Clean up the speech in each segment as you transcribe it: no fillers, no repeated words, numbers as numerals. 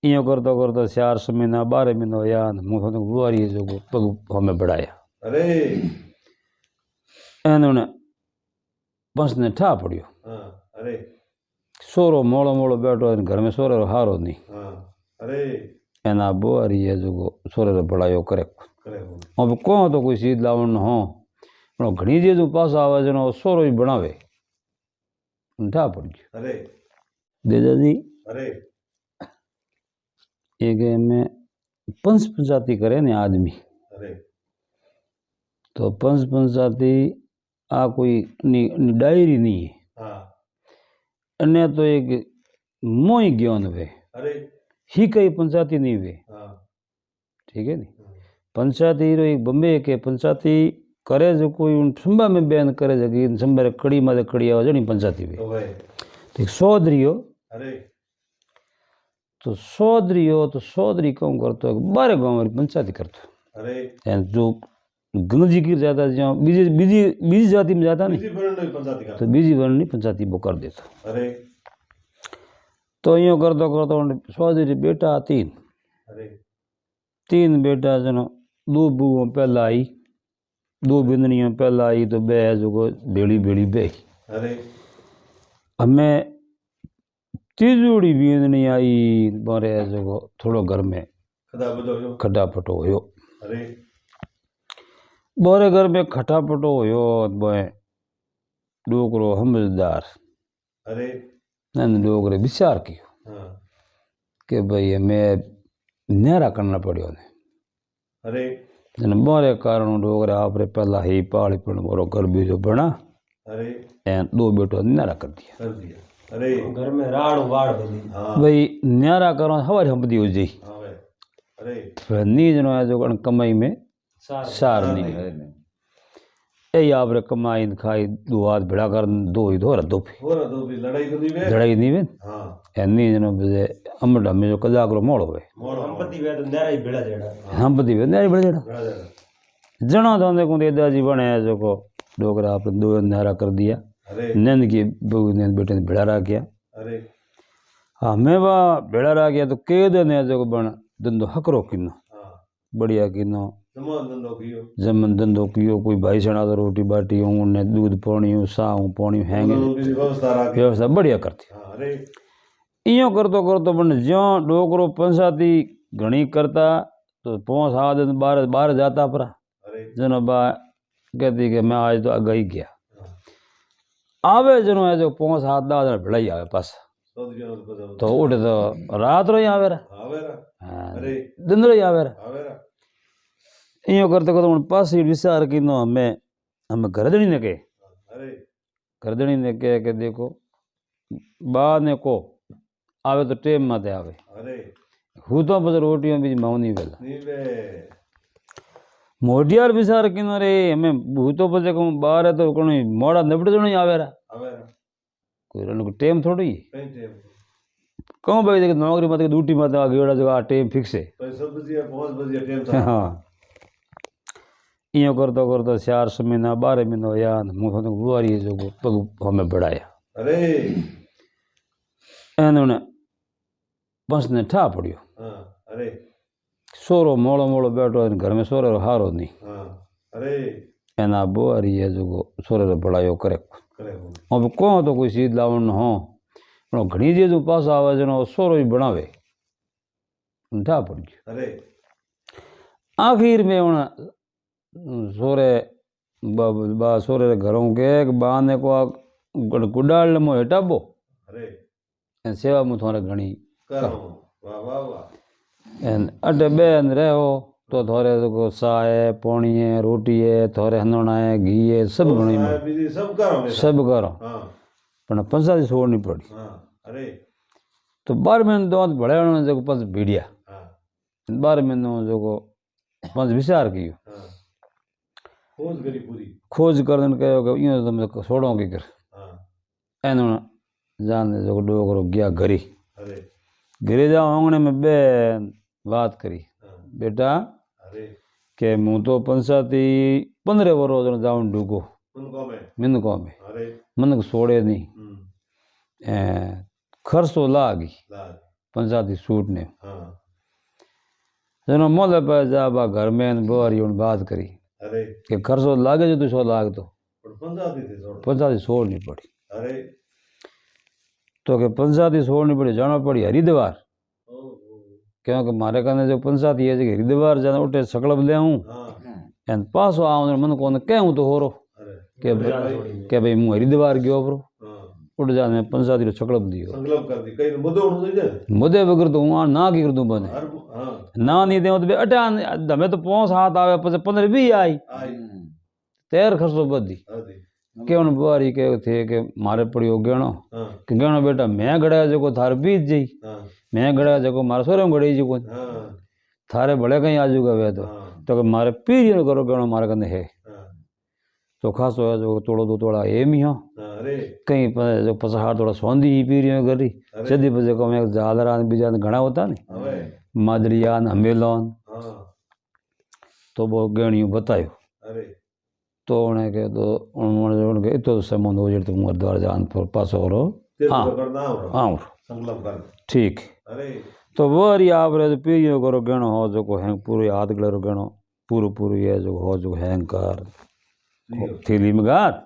इं करते करते 4 महीना 12 महीना या मुझे बुआरी जो पग हमें बढ़ाया अरे एने पंच ने ठा पड़ियो अरे सोरो मोड़ो मोड़ो बैठो घर में सोरे हारो नहीं अरे एना बुआरी है जो सोरे बढ़ायो करे अब कौन तो कोई सीध लावन हो घनी जे जो पास आवे जनो सोरो ही बनावे ठा पड़ गयो अरे देजा जी अरे एक में पंच पंचायती करे ने आदमी अरे तो पंच पंचायती आ कोई डायरी नहीं है अन्य तो एक मोई ज्ञान वे अरे ही कई पंचायती नहीं वे ठीक है नी पंचायती रो एक बम्बे के पंचायती करे जो कोई उन संभा में बयान करे जगी संभा कड़ी मादे कड़ी आवाज नहीं पंचायती वे तो एक सौदरियो अरे तो सौदरी कौन करतो 12 गांव वाली पंचायती करतो अरे जो गंगजी की ज्यादा जो बीजी जाति में जाता नहीं तो बीजी वर्ण नहीं पंचायती वो कर देता अरे तो यूँ करतो करतो सौदरी बेटा 3 अरे 3 बेटा जनो 2 बुओं पहला आई 2 बिंदनियों पहला आई तो बे जो बेड़ी बेड़ी बे अरे हमें तीजोड़ी बिंदनी आई बारे जो थोड़ो घर में खटापटो होयो अरे बोरे घर में खटापटो होयो बोए डोकरो समझदार अरे नंद डोकरे विचार कियो कि भाई हमें न्यारा करना पड़ियो ने अरे जन बोरे कारण डोकरे आपरे पहला ही पाली पण मोरो घर बीजो बना अरे एन 2 बेटो न्यारा कर दिया अरे घर में राड़ वाड़ बनी भाई न्यारा करो हवारी हंपदी हो जाई अरे फिर नी जनो है जो कमाई में सार नहीं ए आपरे कमाई खाई 2 हाथ भिड़ा कर दो ही धो रदो लड़ाई नहीं वे एनी जनो बजे अमडा में जो कजाकरो मोड़ो वे संपत्ति वे तो न्यारा ही भिड़ा जेड़ा संपत्ति वे न्यारा भिड़ा जेड़ा जणो तो देखो दादाजी बने जो को डोगरा आपने 2 न्यारा कर दिया नंद की बहू ने बेटे ने भिड़ा रहा किया अरे हमें वह भिड़ा रहा किया तो के ने जो बन धंधो हकरो किनो बढ़िया किनो जमन धंधो कियो कोई भाई सणा तो रोटी बाटी ने दूध पानी साहू पानी हैंगे व्यवस्था बढ़िया करती इं करतो करतो बन ज्यो डोकरो पंचायती घणी करता तो 5-7 दिन बाहर जाता परा जनो बा कहती कि मैं आज तो आगे ही गया आवे जनो है जो 5-7 दिन भिड़ा ही आवे पास तो उठे तो रात रो ही आवे रा दिन रो ही आवे रा इं करते करते पास विचार की नो हमें गर्दनी ने कहे कि देखो बा ने को आवे तो टेम माते आवे हूँ तो बस रोटियों बीच माऊ नहीं वेला मोटियार विचार की नो रे हमें हूँ तो बस बाहर है तो कोई मोड़ा निपट जो नहीं आवे रा कोई रन को टेम थोड़ी कहूँ भाई देख नौकरी मत ड्यूटी मत गेड़ा जगह टेम फिक्स है हाँ इं करते करते 4 महीना 12 महीना या मुझे बुआरी जो पग हमें बढ़ाया अरे एने पंच ने ठा पड़ियो अरे सोरो मोड़ो मोड़ो बैठो घर में सोरे हारो नहीं अरे एना बुआरी है जो सोरे बढ़ायो करे अब कौन तो कोई सीध लावन हो घनी जे जो पास आवे जनो सोरो ही बनावे ठा पड़ गयो अरे आखिर में सोरे बा सोरे घरों के बा ने को गुडाल मो हटाबो सेवा मु थोड़े घणी अटे बेन रहो तो थोड़े को साए पानी है रोटी है थोड़े हंदोना है घी है सब घणी सब करो पर पंचायती छोड़नी पड़ी तो 12 महीने तो भड़े जो पंच भीड़िया 12 महीनों जो पंच विचार कियो खोज कर यूँ तुम छोड़ो की कर एन जान जो डोकरो गया घरी घरे जाओ आंगने में बे बात करी बेटा के मुँह तो पंचायती 15 वर्ष जाऊँ डूको मिनकों में मन को छोड़े नहीं खर्च तो लागी पंचायती सूट ने हाँ जनो मोले पे जा बा घर में न बोरी उन बात करी अरे कि खर्चो लागे जो 200 लाख तो પણ પંજાબી થી જોડો पंचायती छोड़नी पड़ी અરે तो कि पंचायती छोड़नी पड़ी जाना पड़ी हरिद्वार ઓહો क्योंकि मारे कने जो पंचायती है कि हरिद्वार जाना उठे सकलब ले आऊं હા एन पासो आऊं मन कोने कहूं तो होरो અરે કે ભાઈ હું હરિદ્વાર ગયો બરો હા ઉડ જા મેં पंचायती सकलब दियो સંકલ્પ કરી કઈ બધો થઈ જાય मुदे वगर तो हूँ ना की कर दूं बने હર હા ना नहीं दे तो अटा हमें तो 5 हाथ आवे પછી 15-20 आई આઈ तेर खर्चो बदी હતી के उन बुआरी के थे कि मारे पड़ियो गणो હા कि गणो बेटा मैं गड़ा जो थार बीत जई હા मैं गड़ा जो मारे सोरे गड़ी जो હા थारे भले कहीं आजूगा वे तो હા तो कि मारे पीर करो गणो मारे कने है હા तो खासो है जो तोड़ो दो तोड़ा एम ही हो હા અરે कहीं जो पसहार थोड़ा सौंदी ही पीरियो करी अरे। जदी बजे को मैं जादरा बीजा घना होता नहीं હવે मादरियान हमेलोन હા तो वो गणियों बतायो અરે तो उन्हें के तो उन्होंने इतो संबंध हो जाए तो मुँह द्वार जान पर पास और તે હા. કરતા આવરો हाँ સંકલ્પ કર ठीक અરે तो वरी आप रे पीरियो करो गणो हो जो को हैंग पूरे हाथ गलो गणो पूरो पूरो ये जो हो जो हैंग कर દિયો थैली में गात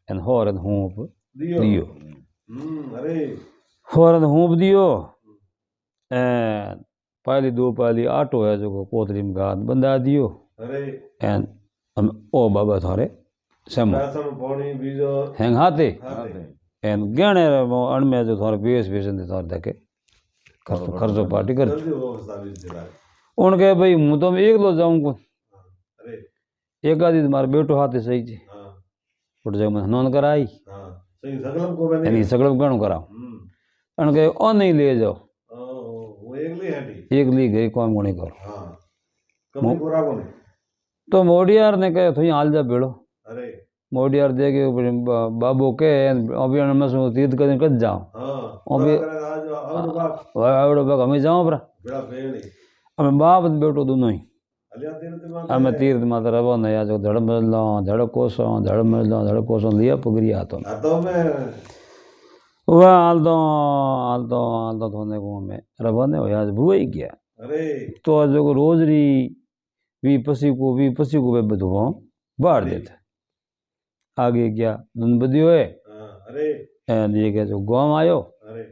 एन होर एन हूप દિયો दियो અરે होर एन हूप दियो एन पहली 2 पाली आटो है जो को कोतरी में गात बंदा दियो અરે एन ओ बाबा थारे सेमो રાસણ પાણી બીજો हैंग हाथे હાથે एन गणे अण में जो थारे बेस बेसन दे थारे देखे खर्चो पार्टी कर જલ્દી વ્યવસ્થા આવી જરા उनके भाई हूँ तो मैं एकलो जाऊँ को અરે एक आदि मारे बेटो हाथे सही जी હા उठ जाए मैं हनोन कराई હા સહી સંકલ્પ કો બને यानी सगड़ गणो कराओ उनके ओ नहीं ले जाओ હું એકલી હાટી एक ली गई काम कोनी करो હા કમી કોરા કોને तो मोडियार ने कहे थोड़ी हाल जा बेड़ो અરે मोडियार दे के बाबू के अभी मैं सो तीर्थ कर कद जाओ હા અભી- બરાબર આજ આવડો બાપ आवड़ो बाग हमें जाओ परा બેડા ભેળી हमें बाप ने बेटो दोनों ही અલ્યા તીર્થમાં हमें तीर्थ माता रवो न या जो धड़ मिलो धड़ कोसो लिया पुगरिया तो આ તો મેં वह हाल तो थोने को हमें रवाने हो आज बुआ ही गया અરે तो जो रोजरी वी पसी को वे बधु बाहर देते आगे गया दुन बदियो है હા અરે एन ये के जो गांव आयो અરે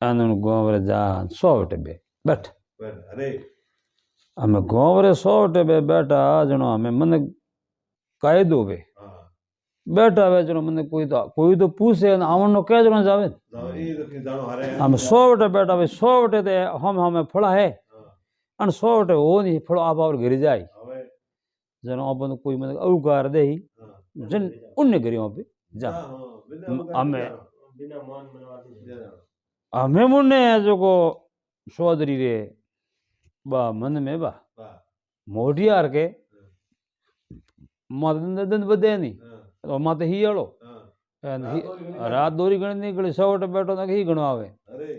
एन उन गांव रे जा 100 वटे बे बैठ બેડ અરે हमें गांव रे 100 वटे बे बैठा जनो हमें मन कायदो बे હા बैठा वे जनो मन कोई तो पूछे न आवण नो कह जनो जावे જાઓ ઈ તો કે જાણો હારે हम 100 वटे बैठा वे 100 वटे ते हम हमें फड़ा है હા अन 100 वटे हो नहीं फड़ो आप और घिर जाए હવે जनो अपन कोई मन अवकार दे ही હા जन उन्ने करियो पे जा હા હા બિના અમે બિના માન મનવાથી જરા हमें मुन्ने जो को चौधरी रे बा मन में बा વાહ मोटियार के माते दंद बदे नहीं હા तो माते ही आलो હા रात दोरी गणी निकली 100 वटे बैठो ना ही गणो आवे અરે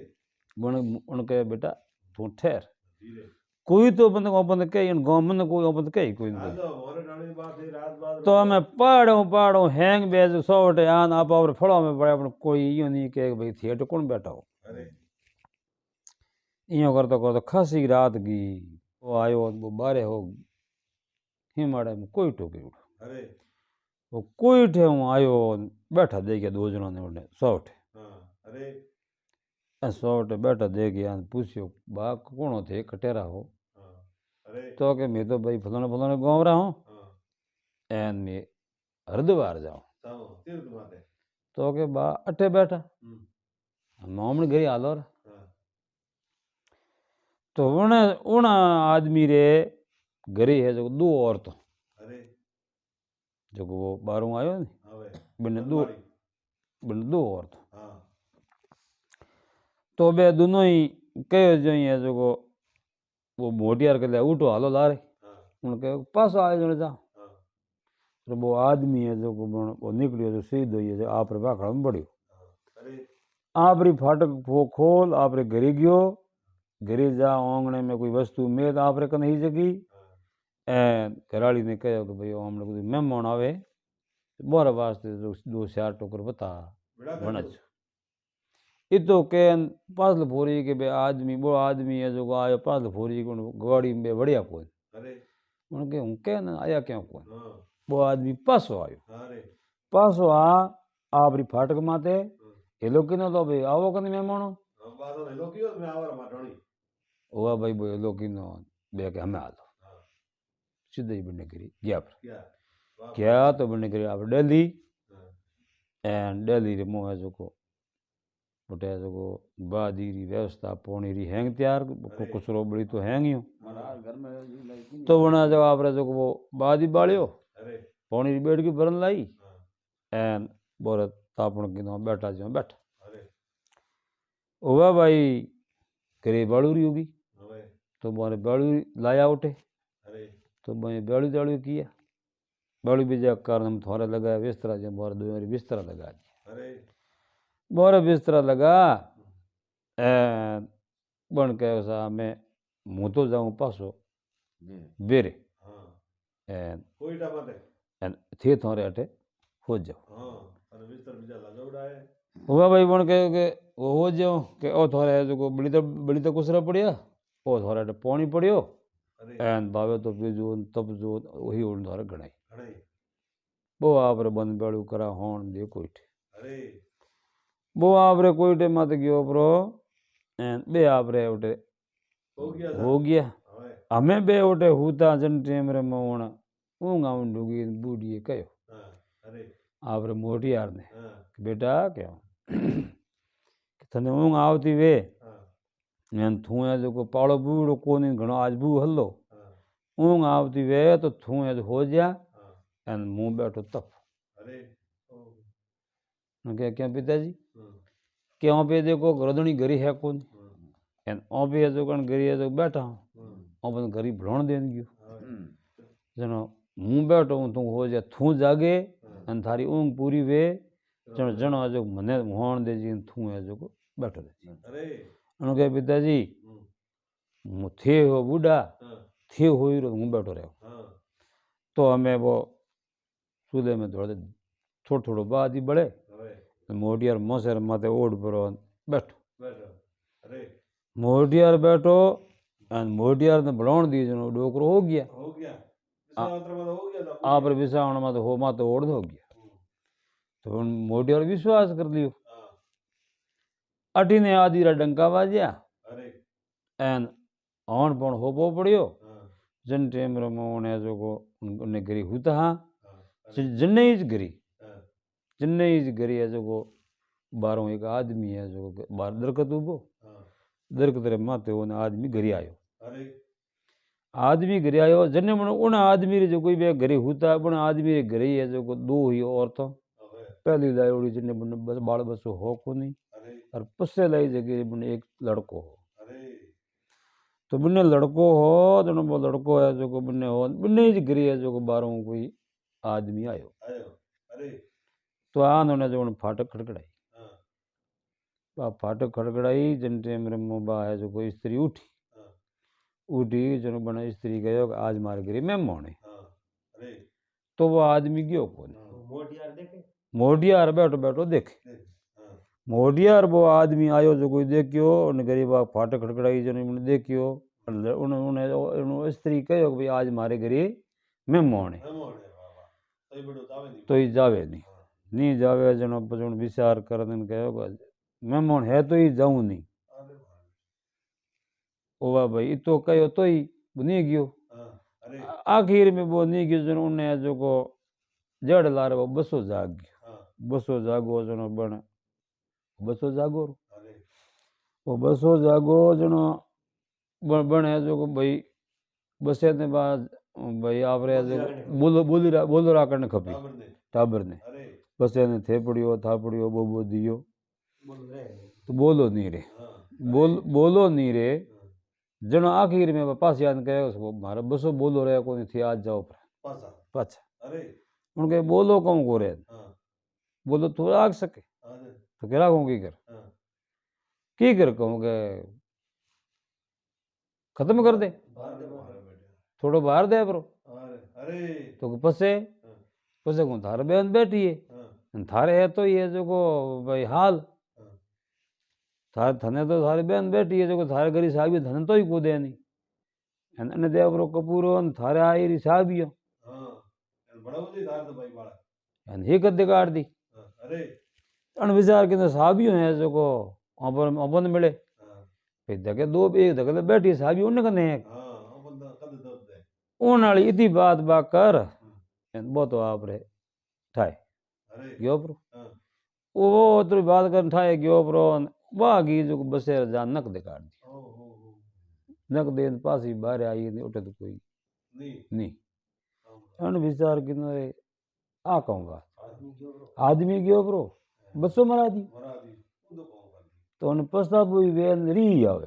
बन उनके बेटा तू ठहर ધીરે कोई तो बंद अपन कही इन गांव में कोई अपन कही कोई આ नहीं તો મોરે ડાળી બાદ એ રાત બાદ तो हमें पहाड़ों हैंग बेज 100 वटे आन आप और फड़ो में पड़े अपन कोई यो नहीं के भाई थिएटर कौन बैठा हो અરે इं करते करते खासी रात गई वो आयो वो बारे हो हिमाड़े में कोई टोके उठो અરે वो कोई ठे हूँ आयो बैठा दे गया 2 जनों ने उन्हें 100 ठे હા અરે 100 ठे बैठा दे गया पूछियो बा कौन थे कटेरा हो હા અરે तो कि मैं तो भाई फलाने गाँव रहा हूँ હા एन मैं हरिद्वार जाऊँ જાઓ તીર્થ માતે तो कि बा अठे बैठा હમ मामले घरी आलो रे હા तो उन आदमी रे घरी है जो 2 औरतों અરે जो वो बाहरों आयो ने હવે बिन વાળી. 2 औरतों હા तो बे दोनों ही कहो जो ये जो वो मोटियार के लिए उठो हालो लारे હા उनके पास आए जने जा હા तो वो आदमी है जो वो निकलियो जो सीधो ही है आप रे बाखड़ा में बढ़ियो હા અરે आप री फाटक वो खोल आप रे घरी गयो घरी जा आंगणे में कोई वस्तु में आप रे कने ही जगी હા घराड़ी ने कहो कि भाई हमने कोई मेहमान आवे बोरे वास्ते जो 2-4 टोकर बता બેડા बनज इतो केन पासल फोरी के बे आदमी वो आदमी है जो आयो पासल फोरी को गाड़ी में बढ़िया कोई अरे उनके उनके न आया क्यों कोई हाँ वो आदमी पासो आयो अरे पासो आपरी फाटक माते ये लोग किनो तो भाई आवो कने मेहमानो हाँ बात है लोग क्यों मैं आवारा माटोनी हुआ भाई वो ये लोग किनो बे के हमें आलो हाँ सीधे ही बनने करी गया पर क्या वाह क्या तो बनने करी आप दिल्ली हाँ एंड दिल्ली रे मोह जो को बटे जो को बादी री व्यवस्था पोनी री हैंग तैयार को कुसरो बड़ी तो हैंग ही हो घर में तो बना जब आप रे जो को वो बादी बालियो अरे पोनी री बेट की भरन लाई हाँ एंड बोरे तापण की नो बैठा जो बैठा अरे हुआ भाई करे बालू री होगी हाँ भाई तो मारे बालू लाया उठे अरे तो मैं बालू दालू किया बालू बीजा कारण हम थोड़ा लगाया बिस्तरा जो मारे दो मेरी बिस्तरा लगा दिया अरे मारे बिस्तरा लगा एंड बन के उसा मैं मुँह तो जाऊँ पासो बेरे हाँ एंड कोई टापा थे एंड थे थोड़े अटे हो जाओ हाँ अरे बिस्तर बीजा लगा उड़ा है हुआ भाई बन के वो हो जाओ कि ओ थोड़े जो को बड़ी तो कुसरा पड़िया ओ थोड़ा अटे पानी पड़ियो अरे एंड बावे तो पीजो तब जो वही उड़ थोड़े गणाई अरे वो आप रे बंद बेड़ू करा होन दे कोई अरे वो आप रे कोई टे मत गयो प्रो एंड बे आप रे उठे हो गया था हो गया हाँ भाई हमें बे उठे हुता जन टेम रे मोण ऊँगा उंडूगी बूढ़ी कयो हाँ अरे आप रे मोटी यार ने हाँ बेटा क्यों तने ऊँग आवती वे हाँ एंड थू है जो को पाड़ो बूढ़ो कोनी घणो आज बू हल्लो हाँ ऊँग आवती वे तो थू है हो जा हाँ एंड मुंह बैठो तप अरे ओ क्या क्या पिताजी हाँ क्यों पे देखो गरदनी गरी है कौन हाँ एंड ओ पे जो कण गरी है जो बैठा हूँ हाँ ओ बन गरी भ्रण देन गयो हाँ जनो मुंह बैठो हूँ तू हो जा थू जागे हाँ एंड थारी ऊँग पूरी वे जनो जनो जो मने होण दे जी थू है जो को बैठो दे अरे उन्होंने कहा पिताजी हम्म, थे हो बूढ़ा हाँ थे हो ही हूँ बैठो रहो हाँ तो हमें वो सूदे में थोड़े थोड़ो थोड़ो बाद ही बढ़े हाँ भाई मोटियार मोसेर माथे ओढ़ पर बैठो बैठो अरे मोटियार बैठो एंड मोटियार ने बढ़ाण दी जनो डोकरो हो गया हो गया विश्वामित्र में तो हो गया था आप रे विसावण में तो हो मा तो ओढ़ हो गया तो उन मोटियार विश्वास कर लियो हाँ अठी ने आदि रा डंका बाज्या अरे एंड ऑन पण होपो पड़ियो हाँ जन टेम रे मोने जो को उन्ने गरी हुता हाँ हाँ अरे जन्ने ही गरी हाँ जन्ने ही गरी है जो को बारों एक आदमी है जो बार दरकत उबो हाँ दरकत रे माथे उन आदमी घरी आयो अरे आदमी घरे आयो जन्ने मन उन आदमी रे जो कोई बे घरे हुता उन आदमी रे घरे है जो को दो ही औरतों हाँ भाई पहली लायोड़ी जन्ने बन बस बाल बसो हो को नहीं अरे और पस्से लाई जगह बन एक लड़को हो अरे तो बन्ने लड़को हो तो वो लड़को है जो को बन्ने हो बन्ने ही घरे है जो को बारों कोई आदमी आयो आयो अरे तो आन उन्हें जो उन फाटक खड़खड़ाई हाँ फाटक खड़खड़ाई जन टेम रे मोबा है जो कोई स्त्री उठी हाँ उठी जन बना स्त्री गयो कि आज मारे घरे मेहमान है हाँ अरे तो वो आदमी गयो कौन हाँ मोट यार देखे मोडियार बैठो बैठो देखे देख हाँ मोडियार वो आदमी आयो जो कोई देखियो उन गरीब फाटक खड़खड़ाई जन उन्हें देखियो उन्हें स्त्री कहो कि भाई आज मारे घरे मेहमान है मैं मोड़ है बाबा तो ये बड़ो तावे नहीं तो ही जावे नहीं हाँ नहीं जावे जनो पजन विचार कर दिन कहो मेहमान है तो ही जाऊं नहीं अरे भाई ओवा भाई तो कहो तो ही नहीं गयो हाँ अरे आखिर में वो नहीं गयो जन उन्हें जो को जड़ लार वो बसो जाग गयो हाँ बसो जागो जनो बन बसो जागो अरे वो बसो जागो जनो बने जो को भाई बसे ने बाद भाई आप रे जो बोलो राकण खपी ताबर ने टाबर ने अरे बसे ने थे पड़ियो था पड़ियो बो दियो बोल रहे तो बोलो नहीं रे हाँ बोलो नहीं रे हाँ जनो आखिर में पास याद कहे उसको मारा बसो बोलो रहे को नहीं थी आज जाओ पर पासा पाछा अरे उनके बोलो कौन को रे हाँ बोलो तो आग सके अरे तो कह कहूँ हाँ की कर कहूँ के खत्म कर दे बाहर दे बाहर बैठे थोड़ो बाहर दे ब्रो अरे अरे तो पसे हाँ पसे को थारे बहन बैठी है हाँ थारे है तो ये जो को भाई हाल हाँ थारे थने तो थारी बेन बैठी है जो थारे घरी साबी थने तो ही को दे नहीं अने देवरो कपूरो अने थारे आई री साबियो हाँ बड़ा बड़ी धार तो भाई बाड़ा अने ही कदे काट दी अरे अन विचार के साबियो है जो को अपन मिले हाँ फिर धके दो एक धके तो बैठी साबी उन्ने कने है हाँ अपन तो कद दब दे उन वाली इतनी बात कर वो तो आप रे ठाए अरे गयो प्रो हाँ वो तो बात कर ठाए गयो प्रो बागी जो बसेर जान नक दे काट दी ओ हो नक दे पास ही बाहर आई नहीं उठे तो कोई नहीं नहीं हाँ अन विचार के आ कहूँगा आदमी क्यों ब्रो आदमी गयो प्रो बसो मरा दी मरा दी वो तो कौन कर दी तो उन पछता हुई वेन री आवे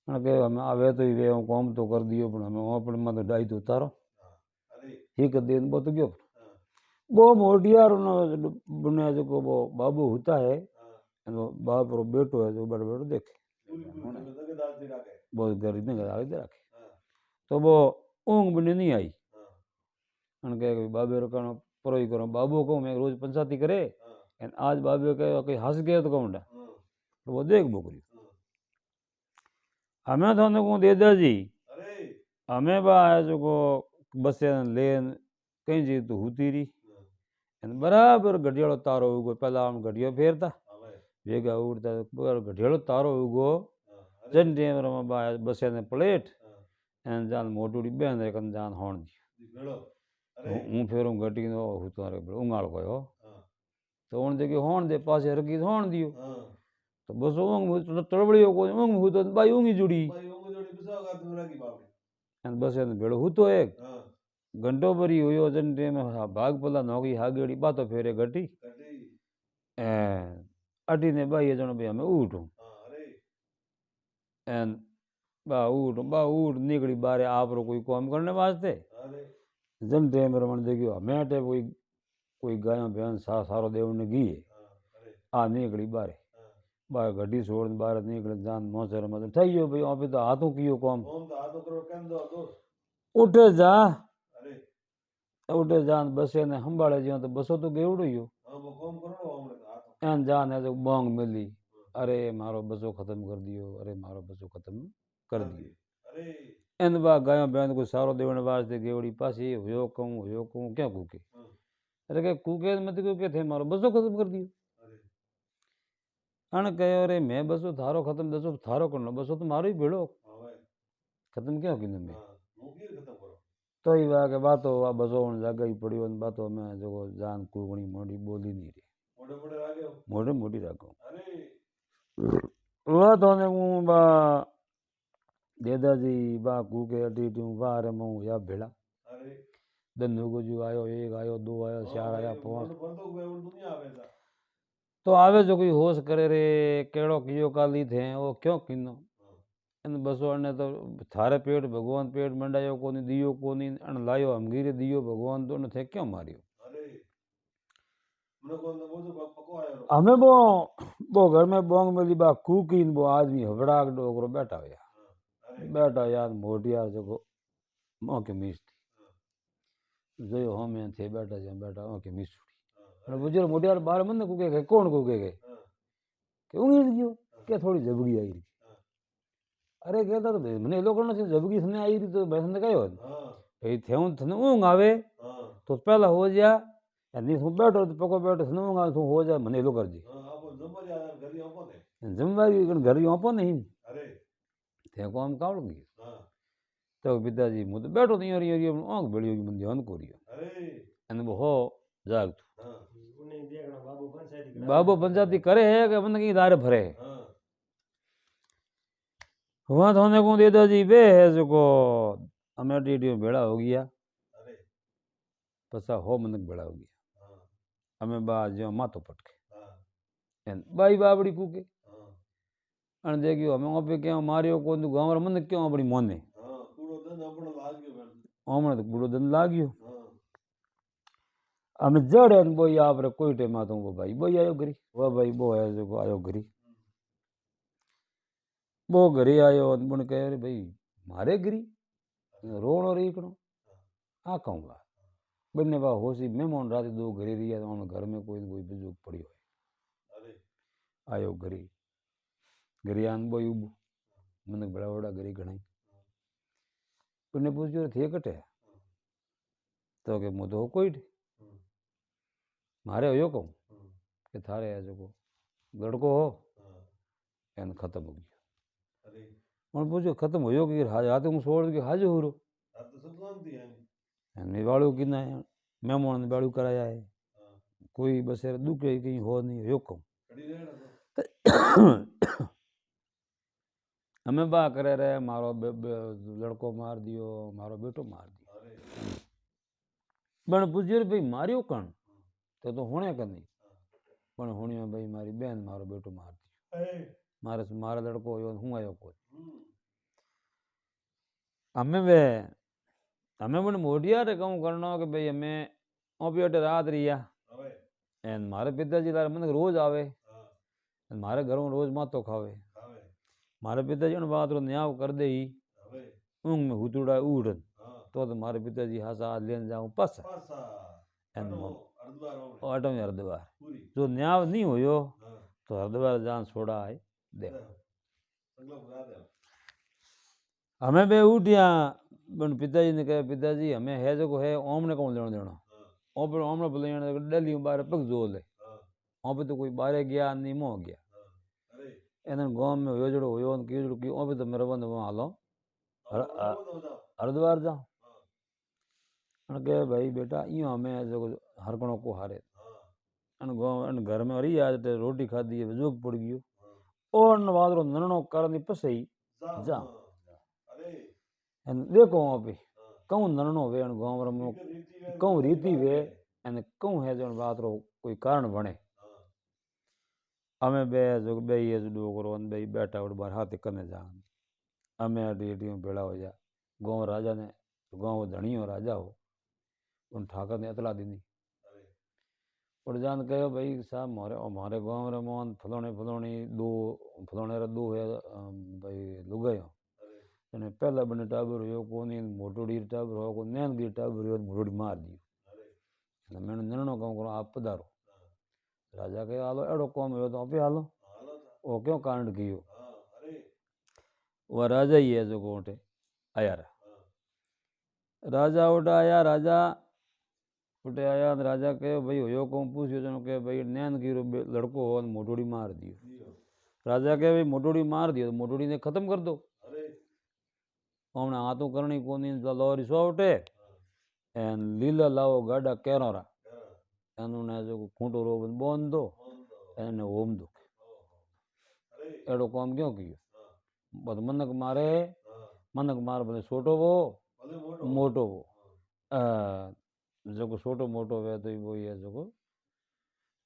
हाँ के हमें आवे तो ही वे काम तो कर दियो पण हमें अपने में तो डाई तो उतारो हाँ अरे ही कर दिन वो तो गयो हाँ वो मोटियार बने जो को वो बाबू होता है हाँ वो बाप रो बेटो है जो बड़े बेटो देखे बिल्कुल मतलब के दाल दिला के बहुत गरीब ने गला दे रखे हाँ तो वो ऊँग बने नहीं आई हाँ उनके बाबे रो कनो परोई करो बाबू को मैं रोज पंचायती करे हाँ एन आज बाबे के कोई हंस गए तो कहूँ हाँ तो वो देख बोकरी हाँ हमें तो को दे दे जी अरे हमें बा जो को बसे लेन कहीं जी तो होती रही हाँ एन बराबर घड़ियालो तारो उगो पहला हम घड़ियो फेरता हाँ भाई भेगा उड़ता बराबर घड़ियालो तारो उगो हाँ अरे जन टेम रमा बा बसे ने प्लेट हाँ एन जान मोटूड़ी बेन रे कन जान होण दी दी बेड़ो अरे हूँ फेरू घटी नो हूँ तारे उंगाड़ गयो हाँ तो उन जगह होण दे पासे रखी तो होण दियो हाँ तो बस ऊँग तड़बड़ियो को ऊँग हूँ तो बाई ऊँगी जुड़ी भाई वो जोड़ी बिसाओगा तुम्हारा की बावड़ी एन बसे ने भेड़ो हूँ तो एक हाँ घंटो भरी हुयो जन टेम भाग पला नौकी हागेड़ी बातो फेरे घटी कटी ए अटी ने बाई जनो भाई हमें उठूं हाँ अरे एन बा उठ निकली बारे आप रो कोई काम करने वास्ते अरे जन टेम रमन देखियो हमें अटे कोई गायों बहन सारो देव ने गी है हाँ अरे आ निकली बारे हाँ बाहर घटी छोड़ बाहर निकले जान मोचर मतलब थई भाई अभी तो हाथों कियो काम ओम तो हाथों करो केम दो दो उठे जा अरे उठे जान बसे ने संभाले जियो तो बसो तो गेवड़ो ही हो हाँ वो काम करो हमने तो हाथों एन जान है जो बोंग मिली अरे मारो बसो खत्म कर दियो अरे मारो बसो खत्म कर दियो अरे एन बा गायों बहन को सारो देवने वास्ते गेवड़ी पासी हुयो कहूँ क्या कूके हाँ अरे क्या कूके मत कूके थे मारो बसो खत्म कर दियो अरे अन कहो अरे मैं बसो थारो खत्म दसो थारो करनो बसो तो मारो ही भेड़ो हाँ भाई खत्म क्या की मैं हाँ मुंह खत्म करो तो ही वाह के बातो आ बसो जगह ही पड़ी वन बातो में जो जान कूकणी मोटी बोली नहीं रही मोटे मोटे आ गए मोटी मोटी रखो अरे वह तो ने बा दादाजी बा कूके अटी टू बा रे मऊ या भेड़ा अरे धंधु को जो आयो एक आयो दो आयो चार आया पांच बंदो को दुनिया आवे था तो आवे जो कोई होश करे रे केड़ो कियो काली थे वो क्यों किनो हाँ इन बसो अने तो थारे पेट भगवान पेट मंडायो कोनी दियो कोनी अन लायो हमगीरे दियो भगवान तो ने थे क्यों मारियो अरे મને કોણ તો બોજો પકો આયો हमें वो घर में बोंग मिली बा कुकीन वो आदमी हबड़ाक डोकरो बैठा हुआ હા અરે बैठा यार मोटिया जो मौके मीस थी जो हम यहाँ थे बैठा मौके मीस હા उड़ी बुजुर्ग मोटियार बार मन कुके गए कौन कुके गए હા कि उंगली दियो क्या थोड़ी जबगी आई रही હા अरे कहता तो भाई मैंने लोग जबगी थने आई रही तो भैंस ने कहो હા भाई थे थने ऊँग आवे હા तो पहला हो जा नहीं तू बैठो तो पको बैठो थने ऊँग आवे तू हो जा मैंने लो कर जी હા આપો જમવા જા ઘરી આપો ને जिम्मेदारी घर यहाँ पर नहीं અરે थे को हम कावड़ गई હા तो पिताजी मुझे तो बैठो तो यार आँख बड़ी होगी मन ध्यान को रियो અરે एन वो हो जाग तू હા ઉને દેખਣਾ બાબુ પંચાયતી बाबू पंचायती करे है कि मन की दारे भरे હા वहाँ थोने को दादाजी बे है जो को हमें टीडियो भेड़ा हो गया અરે पसा हो मनक भेड़ा हो गया હા हमें बा जो मातो पटके હા एन बाई बाबड़ी कूके હા अन देखियो हमें वहाँ पे क्या मारियो को गाँव मन क्यों अपनी मोने હા કૂડો દન આપણો લાગ્યો બેન हमने तो बूढ़ो दिन लाग्यो હા हमें जड़े वो आप रे कोई टेम आता वो भाई वो आयो घरी वो भाई वो है जो आयो घरी वो घरी आयो बुन कहे अरे भाई मारे घरी रोण और इकड़ो आ कहूँगा बन्ने बा होशी मेहमान रात दो घरे रही तो घर में कोई न कोई बुजुर्ग पड़ी हो અરે आयो घरी घरी आन बोई उबो मन बड़ा बड़ा घरी घणाई उन्हें पूछो थे कटे तो के मुँह तो कोई मारे हो कहूँ कि थारे है जो लड़को हो एन खत्म हो गयो अरे उन्हें पूछो खत्म हो कि हाथ हूँ छोड़ के हाज हो रो आप तो सब जानती हैं मैं बाड़ू कि ना मेहमान ने बाड़ू कराया है हाँ कोई बसेर दुख कहीं हो नहीं हो कहूँ खड़ी रहना तो हमें बा करे रहे मारो लड़को मार दियो मारो बेटो मार दियो अरे पण पूछियो रे भाई मारियो कण तो होने का नहीं पण होनियो भाई मारी बहन मारो बेटो मार दियो अरे मारे मारा लड़को होयो हूँ आयो कोई हम्म हमें वे हमें पण मोटिया रे कहूँ करनो कि भाई हमें ओपियोटे रात रिया अबे एन मारे पिताजी लारे मन रोज आवे हाँ एन मारे घर में रोज मातो खावे अबे मारे पिताजी ने बात रो न्याव कर दे ही अबे ऊँग में हुतुड़ा उड़न हाँ तो मारे पिताजी हासा आज लेन जाऊँ पास पासा एन अटो मो- अर्धवार हो ऑटो में हरिद्वार पूरी जो न्याव नहीं होयो हाँ तो हरिद्वार जान छोड़ा है दे संगला बुला दे हमें बे उठिया बन पिताजी ने कहा पिताजी हमें है जो है ओम ने कौन लेना देना हाँ ओम पर ओम ने बोले डली बाहर पग जो ले हाँ ओम पे तो कोई बाहर गया नहीं मोह गया हाँ अरे एन गांव में हो जड़ो हो की जड़ो की ओम पे तो मेरे बंद वहाँ हालो हो जाओ हरिद्वार जाओ हाँ अन कहे भाई बेटा यो हमें जो हर कणो को हारे हाँ अन गांव अन घर में रही आज ते रोटी खाधी है जोग पड़ गयो हाँ और न वादरो नरणो करनी पसई जा हाँ अरे एन देखो वहाँ पे हाँ कहूँ नरणो वे अन गांव में ठीक है रीति है कहूँ रीति वे एन कहूँ है जो बात रो कोई कारण बने हाँ हमें बे जो बे ये जो डोगरो बे बैठा उड़ बार हाथ करने जा हमें अडी भेड़ा हो जा गांव राजा ने गांव धनी हो राजा हो उन ठाकर ने इतला दी अरे और जान कहो भाई साहब हमारे गांव रे मोहन फलोने फलोनी दो फलोने रे दो है भाई लुगायो अरे અને પહેલા બને ટાબર હોય કોની મોટોડી ટાબર હોય કોઈ નેનગી ટાબર હોય મોટોડી માર दी अरे એટલે મેં નરણો કામ કરો આપ પધારો हाँ રાજા કહે હાલો એડો કોમ હોય તો આપે હાલો हालो था वो क्यों कांड कियो हाँ अरे वह राजा ही है जो कोटे आया रहा हाँ राजा उठा आया राजा उठे आया राजा कहो भाई हो कौन पूछ्यो जनो के भाई नैन गिरो लड़को हो मोटोड़ी मार दियो दियो राजा कहे भाई मोटोड़ी मार दियो तो मोटोड़ी ने खत्म कर दो अरे हमने हाथों करनी कोनी लोरी सो उठे हाँ एन लीला लाओ गाडा केरोरा क्या एनुने जो खूंटो रो बोन दो कौन दो एने ओम दो ओहो अरे एड़ो काम क्यों कियो हाँ बस मनक मारे हाँ मनक मार भले छोटो वो भले मोटो मोटो वो हाँ जो छोटो मोटो वे तो वो ये जो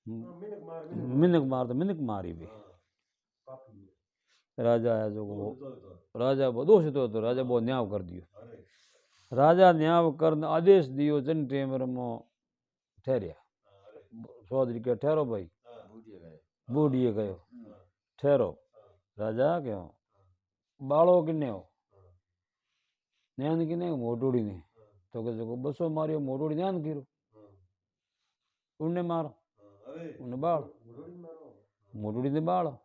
मिनक मार मिनक मार तो मिनक मारी भी हाँ काफी राजा है जो वो राजा वो दोष तो राजा वो न्याय कर दियो अरे राजा न्याय कर आदेश दियो जन टेम मो ठहरिया अरे चौधरी के ठहरो भाई हाँ बूढ़िए गयो हाँ ठहरो राजा क्यों बालो किन्ने हो हाँ न्यान किने मोटोड़ी ने तो के जो बसो मारियो मोटोड़ी न्यान कीरो हाँ उन्ने मारो अरे उन्ने बाल मुरड़ी मारो मोटोड़ी ने बाल हाँ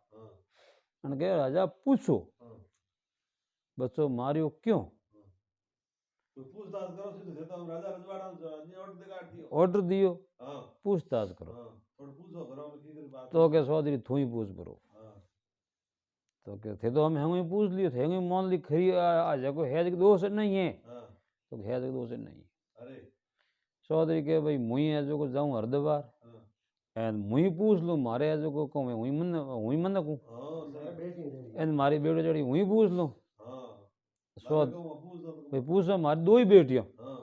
अन के राजा पूछो हाँ बसो मारियो क्यों तो पूछताछ करो सीधे से तो हम राजा रजवाड़ा ने ऑर्डर दे काट दियो ऑर्डर दियो हाँ पूछताछ करो हाँ थोड़ा पूछो करो में की कर बात तो के चौधरी थू ही पूछ करो हाँ तो के थे तो हम हेंगे पूछ लियो थे हेंगे मान ली खरी आ जाको है जो दोष नहीं है हाँ तो है जो दोष नहीं है अरे चौधरी के भाई मुई है जो को जाऊं हरिद्वार हाँ एन मुई पूछ लूं मारे है जो को कहूं हुई मन कहूं हाँ सही एन मारी बेटो जड़ी हुई पूछ लूं हाँ सौद लागे को पूछ दो भाई पूछो मारी दो ही बेटियां हाँ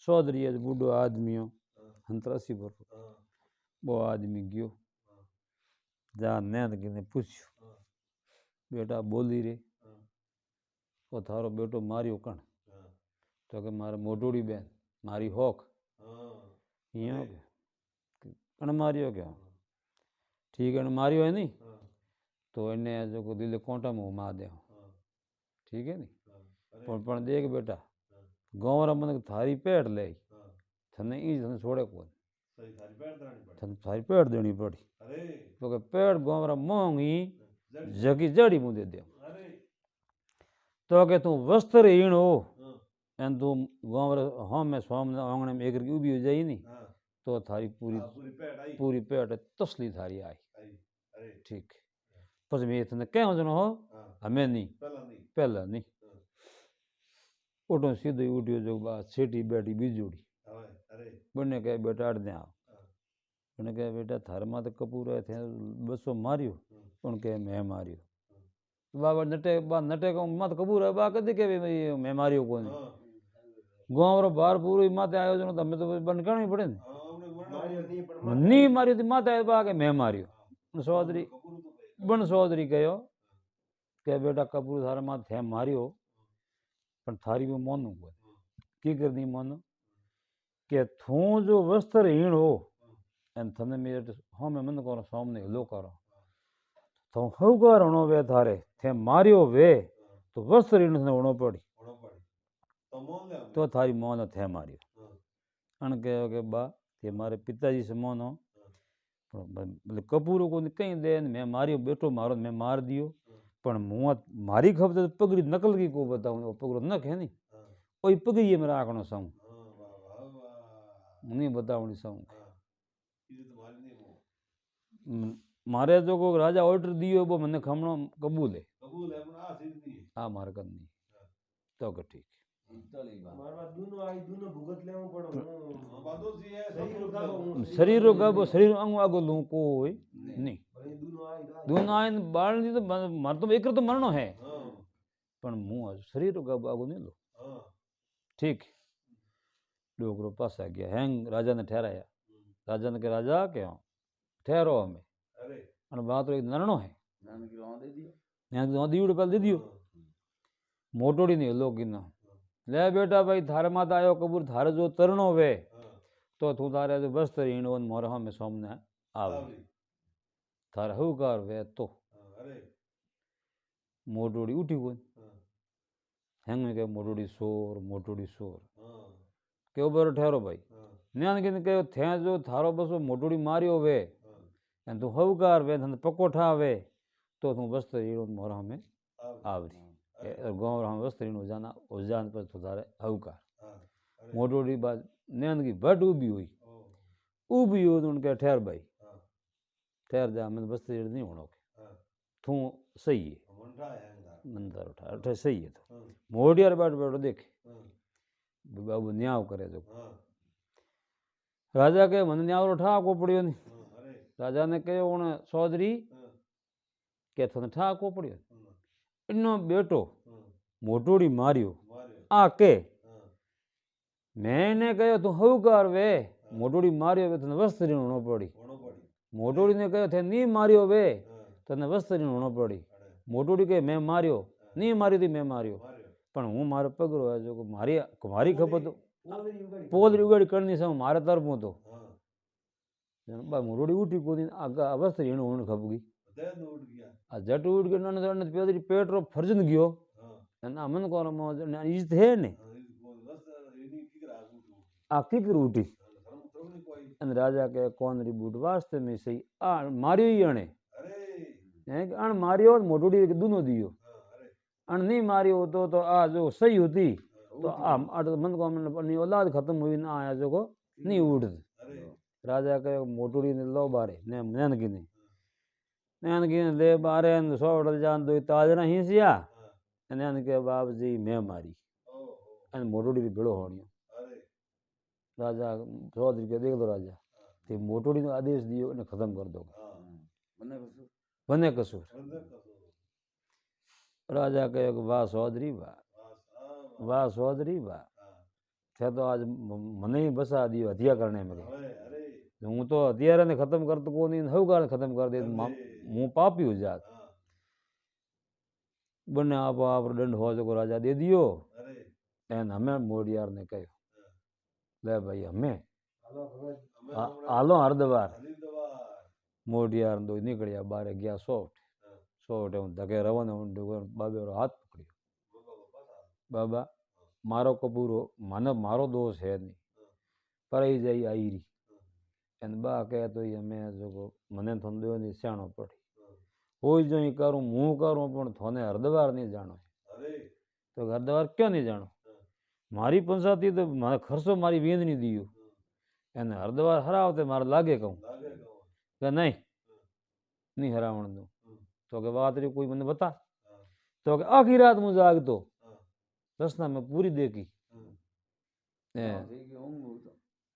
चौधरी है बूढ़ो आदमी हो हाँ हंतरासी पर हाँ वो आदमी गयो हाँ जा नैन किने पूछ्यो हाँ बेटा बोली रे हाँ वो थारो बेटो मारियो कण हाँ तो के मारे मोटोड़ी बेन मारी होक हाँ इयो अरे, के कण मारियो क्या हाँ ठीक है मारियो है नहीं हाँ तो इन्हें जो को दिल कोंटा में घुमा दे हाँ ठीक है नहीं हाँ अरे पण देख बेटा हाँ गाँव रा मन थारी पेट ले हाँ थने ई थने छोड़े कौन सही थारी पैर दरानी पड़ी थने थारी पेट देनी पड़ी अरे तो के पेट गाँव रा मोंगी जकी जड़ी मुँह दे दे अरे तो के तू वस्त्र हीण हो हाँ एन तू गाँव हाँ मैं स्वामी आंगणे में एक ऊबी हो जाई नी हाँ तो थारी हाँ, पूरी पेट आई पूरी पेट तसली थारी आई आई अरे ठीक પછી મેં તને ક્યાં જણો હો हाँ અમે નહીં पहला नहीं પહેલા નહીં हाँ ઓટો સીધો ઉઠ્યો જો બા છેટી બેઠી બીજોડી हाँ अरे બંને કહે બેટા અડને આવ हाँ બંને કહે બેટા થારમાં તો કપૂર થયા 200 માર્યો પણ કે મેં માર્યો બાબા નટે કહું માથે કપૂર બા કદી કે મેં માર્યો કોને हाँ ગામરો બાર પૂરો માથે આવ્યો છો તમે તો બંધ કરવી પડે ને हाँ हमने मारियो नहीं पर નહીં માર્યો તો માથે આવ્યો બા કે મેં માર્યો સોદરી कपूर तो भाई બન સોદરી કહ્યો કે બેટા કપૂર થારા માથે માર્યો પણ થારી મેં મોનું બોલ કી કરી મોનું કે થું જો વસ્ત્ર હીણ હો એમ તને મેં હા મેં મને કરો સામને હેલો કરો તો હવકાર હણો વે થારે તે માર્યો વે તો વસ્ત્ર હીણ ને હણો પડી होना पड़ी तो मोन ले તો થારી મોનો થે માર્યો हाँ અણ કહ્યો કે બા તે મારે પિતાજી સમોનો એટલે કપૂરો કોઈ કઈ દે ને મેં માર્યો બેઠો મારો મેં માર દિયો પણ હું મારી ખબર પગડી નકલ કી કો બતાવું પગડો ન ખે નહીં हाँ ઓય પગડીએ મેં રાખણો સૌ हाँ वाह वाह वाह હું નહીં બતાવણી સૌ हाँ ये तो मारी नहीं वो મારે જો કોઈ રાજા ઓર્ડર દિયો બો મને ખમણો કબૂલ હે कबूल है पर आ सीध नहीं है આ મારે કદ નહીં તો કે ઠીક મારવા દૂનો આવી દૂનો ભૂગત લેવું પડે हाँ बादो सी है શરીર ઉગાવો હું શરીરો ગાબો શરીર અંગ આગો લઉં કોઈ નહીં ભાઈ દૂનો આવી દૂનો આવીને બાળની તો મારે તો એકર તો મરણો હે हाँ પણ હું શરીર ગાબો આગો નહીં લઉં हाँ ઠીક ડોકરો પાસા ગયા હેંગ રાજાને ઠેરાયા રાજાને કે રાજા કે ઠેરો અમે अरे અને વાત એક નરણો હે नाम की रवा दे दियो ત્યાં દીવડે પેલા દીધો મોટોડી નહીં લોકીનો લે બેટા ભાઈ થારે માતા આવ્યો કબૂર થારે જો તરણો વે हाँ તો તું તારે વસ્ત્ર હીણો ને મોર હમે સોમને આવે आवरी તારે હવકાર વે તો हाँ अरे મોટોડી ઉઠી કોઈ हाँ હેંગ કે મોટોડી સોર हाँ કેવો બરો ઠેરો ભાઈ हाँ ન્યાન કે કહ્યું થે જો થારો બસો મોટોડી માર્યો વે हाँ અને તું હવકાર વે તને પકોઠા વે તો તું વસ્ત્ર હીણો ને મોર હમે आवरी આવરી ગાँव હમે વસ્ત્ર હીણો જાના ઓજાન પર તું તારે હવકાર हाँ अरे મોટોડી બાદ નેનગી ભટ ઊભી હોય ओ ઊભી હોય તો કે ઠેર ભાઈ हाँ ઠેર જા મને વસ્ત્ર હીણ નહીં હોણો કે हाँ તું સહી હે मुंडा है अंगा મને તારો ઠાર સહી હે તો हाँ મોઢિયાર બાટ બેઠો દેખે हाँ બાબુ ન્યાવ કરે તો हाँ રાજા કે મને ન્યાવરો ઠાકો પડ્યો નહીં हाँ अरे રાજાને કહ્યો ઓણે સોદરી हाँ કે તને ઠાકો પડ્યો हाँ એનો બેટો हाँ મોટોડી માર્યો मारियो આ કે हाँ મેં એને કહ્યો તું હવકાર વે મોટોડી માર્યો વે તને વસ્ત્રીનો ન પડી होनो पड़ी મોટોડીને કહ્યો તે નહીં માર્યો વે हाँ તને વસ્ત્રીનો ન પડી अरे મોટોડી કહે મેં માર્યો નહીં માર્યો તી મેં માર્યો मारियो પણ હું મારો પગરો જો મારી મારી ખબર તો પોદરી ઉગાડી પોદરી ઉગાડી કરની સામે મારે તરફું તો हाँ બા મોટોડી ઉઠી કૂદી આ વસ્ત્રી એનું ઊંડ ખપ ગઈ दे दो उठ गया આ જટ ઉઠ ગયો ને પેદરી પેટરો ફરજન ગયો हाँ અને આ મન કોનો ઈજ હે ને हाँ इस बोल बस इन्हीं की करा उठ આ કીકર ઉઠી धर्म तो नहीं कोई અને રાજા કે કોણ રી બૂટ વાસ્તે મેં સહી આ માર્યો ઈ અણે अरे હે કે અણ માર્યો મોટોડી કે દૂનો દિયો हाँ अरे અણ નહીં માર્યો તો આ જો સહી હતી તો આ મન કો ની औलाद खत्म हुई ना आया जो को नहीं उठ अरे राजा के मोटोड़ी ने लो बारे ने नैन की ले बारे ने सोवड़ जान दो ताजना हिंसिया हाँ नैन के बाप जी मैं मारी ओ हो અને મોટોડી ભેળો હોણ્યો अरे રાજા ચૌધરી કે દેખ દો રાજા તે મોટોડીનો આદેશ દિયો અને ખતમ કરી દો हाँ બને કસૂર बंदर का सो રાજા કહે કે વાહ ચૌધરી વાહ वाह વાહ ચૌધરી વાહ हाँ છે તો આજ મને બસા દિયો હત્યા કરને મેં अरे अरे હું તો હથિયારાને ખતમ કરતો કોની હવકાર ખતમ કરી દે હું પાપ્યું જાત हाँ બંને આપો આપ દંડ હોવા જો રાજા દે દિયો अरे એને અમે મોડિયારને કહ્યું લે ભાઈ અમે હાલો ભગત हमें હાલો હરદવાર हरिद्वार મોડિયાર દો નીકળ્યા બારે ગયા સોફ્ટ हाँ સોફ્ટ હું ધકે રવાનો બાબેરો હાથ પકડ્યો बाबा बाबा બાબા મારો કપૂરો મને મારો દોષ હે નહીં પરાઈ જાય આઈરી એને બા કહે તો અમે જો મને ધંધો ની શાણો પડી હોય જો ઈ કરું હું કરું પણ થોને હરદ્વાર નહીં જાણો અરે તો હરદ્વાર ક્યાં નહીં જાણો મારી પંચાયતી તો મારે ખર્ચો મારી વેંદની દીયું એને હરદ્વાર હરાવતે મારે લાગે કહું લાગે કહો કે નહીં હરાવણ દઉં તો કે વાત રહી કોઈ મને બતા તો કે આખી રાત હું જાગતો રસના મેં પૂરી દેખી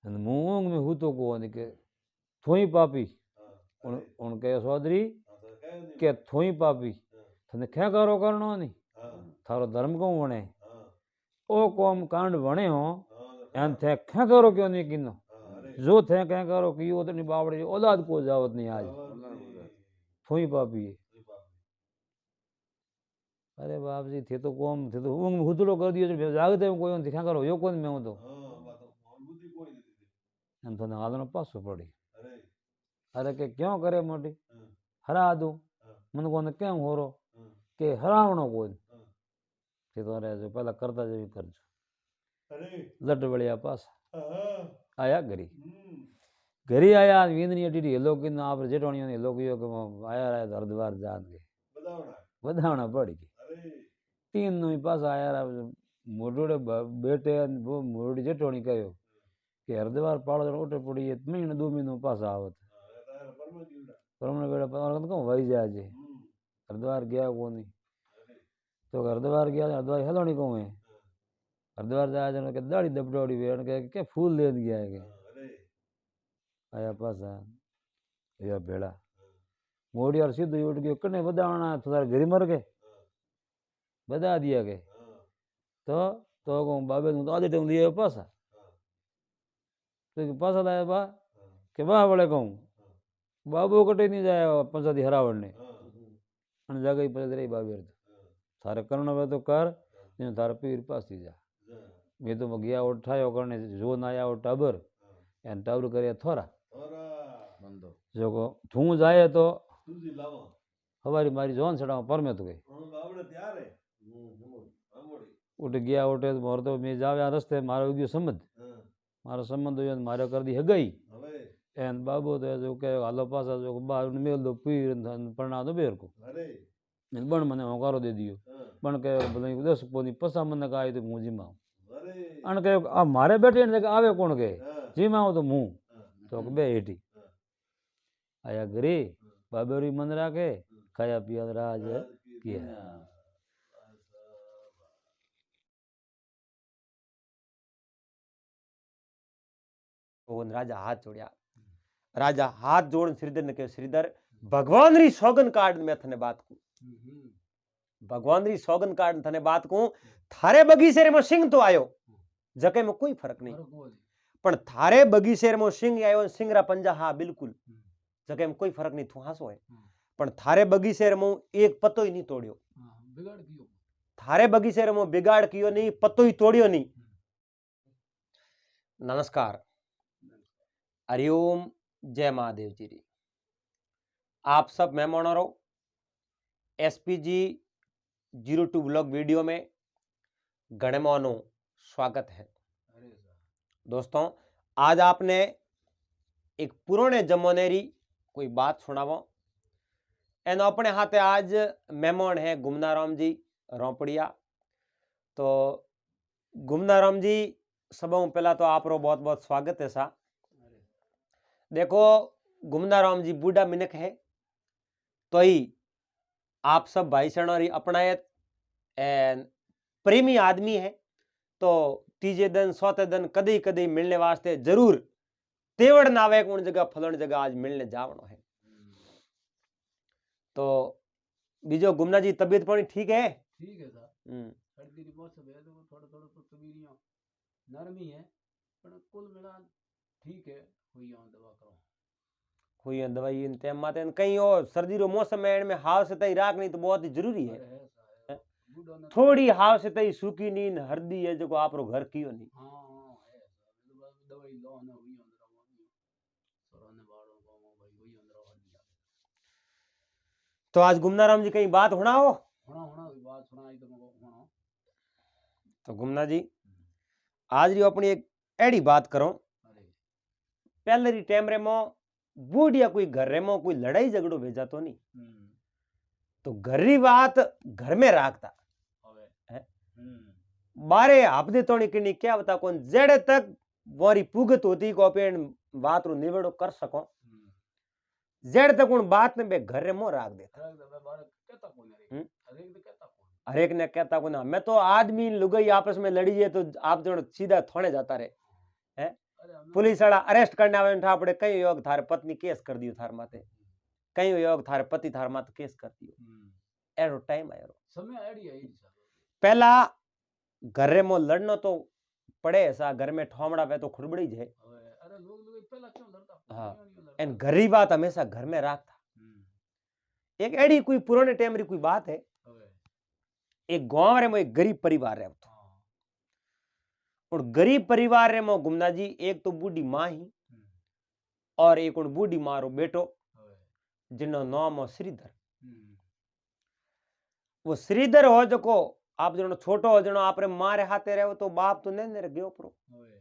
અને હું ઊંઘ में हूँ तो को કે થોઈ પાપી उन कहे चौधरी કે થોઈ પાપી તને ક્યાં કરો કરનો નહીં થારો ધર્મ કોણ વણે ओ कोम कांड वणे हो एन थे क्या करो क्यों नहीं किनो जो थे क्या करो कि यो तो बावड़े औलाद को जावत नहीं आज थोई पापी है अरे बाप जी थे तो कोम थे तो ऊंग में हुतड़ो कर दियो जो जागते कोई नहीं क्या करो यो कोन में हूं तो एन तो हालनो पासो पड़ी अरे के क्यों करे मोटी हरा दूं मन को क्या हो रो के हरावणो कोई तो अरे जो पहला करता जो करजो लट बड़िया पास आया घरी आया वींदनी अडी हेलो कि आप जेठोणियों ने हेलो कियो कि आया रहा हरद्वार जान के बधावना पड़ गई तीन नो पास आया रहा मोडोड़े बेटे वो मोड़ी जेठोणी कहो कि हरद्वार पाड़ो उठे पड़ी महीने 2 महीनों पास आवत परमण बेड़ा कहूँ वही जाए हरद्वार गया को नहीं तो हरद्वार गया हरद्वार हेलो नहीं कहूँ हरद्वार जाए के दाढ़ी दबड़ोड़ी वे के फूल ले गया है आया पासा या भेड़ा मोड़ी और सीधो उठ गयो कने बदावना तो तारे घरी मर गए बदा दिया गए तो कहूँ बाबे तो आधे टाइम दिए पासा तो पासा लाया बा के बा बड़े कहूँ बाबू कटे नहीं जाए पंचायती हरावण ने जगह पंचायत रही बाबे थारे करण वे तो कर थारे पीर पास जा मैं तो गया उठायो करने जो ना आया वो टाबर एन टाबर करे थोड़ा जो को थू जाए तो हमारी मारी जोन छड़ा परमे तो गई उठ गया उठे तो मोर तो मैं जावे रस्ते मारो गयो संबंध मारो संबंध हो मारो कर दी हगई एन बाबू तो जो के हालो पासा जो बाहर मेल दो पीर परणा दो बेर को बण मने होकारो दे दियो पण के भले 10 पोनी पसा मने का आई तो मुजी मां अन के आ मारे बेटे ने आवे कोण के जी मां तो मु तो बे हेठी आया घरे बाबेरी मन राखे खाया पिया राज किया राजा हाथ जोड़िया राजा हाथ जोड़ श्रीधर ने कहो श्रीधर भगवान री सौगन कार्ड में थने बात को भगवान री सौगन कार्ड थने बात को थारे बगीचे में सिंह तो आयो जके में कोई फर्क नहीं पण थारे बगीचे में सिंह आयो सिंह रा पंजा हाँ बिल्कुल जके में कोई फर्क नहीं थू हासो है पण थारे बगीचे में एक पत्तो ही नहीं तोड़ियो थारे बगीचे में बिगाड़ कियो नहीं पत्तो ही तोड़ियो नहीं। नमस्कार हरिओम जय महादेव जी री आप सब मेहमानों एसपीजी 02 ब्लॉग वीडियो में गणमानो स्वागत है। दोस्तों आज आपने एक पुराने जमाने री कोई बात सुनावो एनो अपने हाथे आज मेहमान है गुमनाराम जी रोपड़िया। तो गुमनाराम जी सबों पहला तो आप रो बहुत बहुत स्वागत है सा। देखो गुमनाराम जी बूढ़ा मिनक है तो ही आप सब भाई सणारी अपनायत प्रेमी आदमी है तो तीजे दिन सौते दिन कदी कदी मिलने वास्ते जरूर तेवड़ नावे कौन जगह फलन जगह आज मिलने जावनो है। तो बीजो गुमना जी तबीयत पानी ठीक है? ठीक है सर सर्दी की मौसम है तो थोड़ा थोड़ा तो तबीयत नरमी है पर कुल मिला ठीक है हुई दवा करो हुई दवाई इन टाइम माते कहीं और सर्दी रो मौसम है में हाव से तई राख नहीं तो बहुत ही जरूरी है। थोड़ी हाव से तई सूखी नींद हरदी है जो आप रो घर कियो नहीं। हां है दवाई लो ना हुई सरोने बाड़ो भाई हुई हरदी। तो आज गुमनाराम जी कहीं बात होना हो बात सुनाई तो होना। तो गुमना जी आज री अपनी एक एड़ी बात करो पहले री टाइम रे मो बूढ़िया कोई घर रे मो कोई लड़ाई झगड़ो भेजा तो नहीं तो घर री बात घर में राखता હવે હે? હમ बारे हफ्ते तोड़ी किनी क्या बता कौन जेड़े तक वारी पुगत होती को पेन बात रो निवेड़ो कर सको હમ जेड़े तक उन बात ने बे घर रे मो राख देता હરેક દફે બાળક કહેતા કોને રે હમ? હરેક દે કહેતા કોને हर एक ने कहता को ना मैं तो आदमी लुगाई आपस में लड़ी है तो आप जो सीधा थोड़े जाता रहे हैं અરે અમે पुलिस वाला अरेस्ट करने आवे था आपड़े कई योग थारे पत्नी केस कर दियो थार माथे कई योग थारे पति थार माथे केस कर दियो હમ एरो टाइम आयो સમય આઈડિયા એ જ ચાલો पहला घरे मो लड़नो तो पड़े ऐसा घर में ठोमड़ा पे तो खुड़बड़ी जाए હવે અરે લોગ પહેલા કેમ લડતા હા. નહીં લડતા एन घरी बात हमेशा घर में राखता હમ एक एड़ी कोई पुराने टाइम री कोई बात है હવે एक गांव रे में एक गरीब परिवार है હા और गरीब परिवार रे में गुमना जी एक तो बूढ़ी माँ ही હમ और एक उन बूढ़ी माँ रो बेटो હવે जिनो नाम हो श्रीधर હમ वो श्रीधर हो जको आप जनो छोटो हो जनो आपरे मारे हाथे रहो तो बाप तो ने रे गयो परो હવે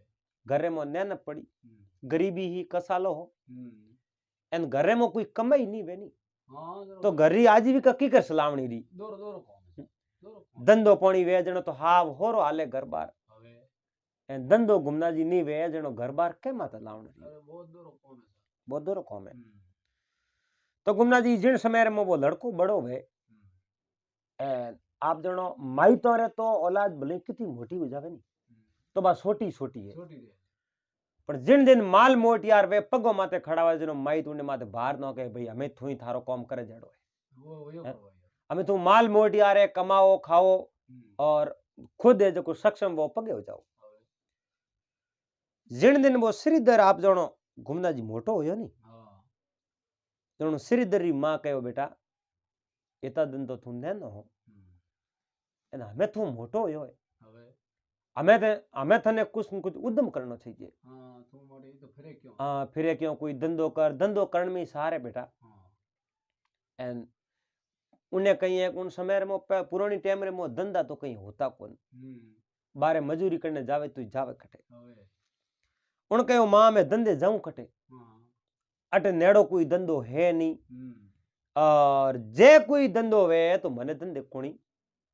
घरे में ने न पड़ी હમ गरीबी ही कसालो हो હમ एन घरे में कोई कमाई नहीं बेनी હા જરો तो घरी आजीविका की कर सलावणी री દોરો દોરો કોમ દોરો કોમ धंधो पानी वेजणो तो हाव होरो हाले घर बार હવે एन धंधो गुमना जी नहीं वेजणो घर बार के माता लावणी री અરે બહુ દોરો કોમ है बहुत दूर कौम है હમ तो गुमना जी जिन समय में वो लड़को बड़ो है હમ एन आप जनो माई तो रे तो औलाद भले कितनी मोटी हो जावे नी तो बस छोटी छोटी है છોટી દે पर जिन दिन माल मोट यार वे पगो माते खड़ा हुआ जनो माई तूने माते बाहर न के भाई हमें थुई थारो काम करे जड़ो है वो वयो હે? કરવાયો हमें तू माल मोट यार है कमाओ खाओ હમ और खुद है जो सक्षम वो पगे हो जाओ હવે जिन दिन वो श्रीधर आप जनो घूमना जी मोटो हो नी હા जनो श्रीधर री मां कहो बेटा इतना दिन तो तू ने न हो હમ एना हमें तू मोटो हो હવે हमें थने कुछ न कुछ उद्यम करना चाहिए હા તું મોટે ઈ તો ફરે ક્યો फिर क्यों कोई धंधो करण में ही सहारे बेटा હા एंड उन्हें कहीं एक उन समय में पुरानी टाइम रे मो धंधा तो कहीं होता कौन હમ बारे मजूरी करने जावे तो जावे कटे હવે उन कहो मां में धंधे जाऊं कटे હા अटे नेड़ो कोई धंधो है नहीं હમ और जे कोई धंधो वे तो मने धंधे कोनी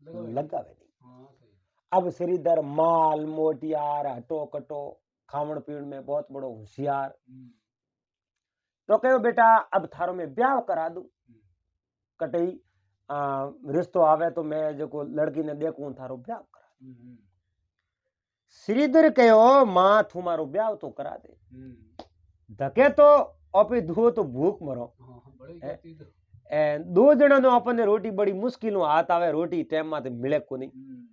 લગાવે लगावे नहीं હા સહી अब श्रीधर माल मोटियार हटो कटो खावण पीवण में बहुत बड़ो होशियार હમ तो कहो बेटा अब थारो में ब्याह करा दूं હમ कटई रिश्तो आवे तो मैं जो लड़की ने देखूं थारो ब्याह करा હમ હમ श्रीधर कहो मां तू मारो ब्याह तो करा दे હમ धके तो आपे धुओ तो भूख मरो હા બળી હે? જતી તો दो जना नो अपन रोटी बड़ी मुश्किल हाथ आवे रोटी टाइम में मिले को नहीं હમ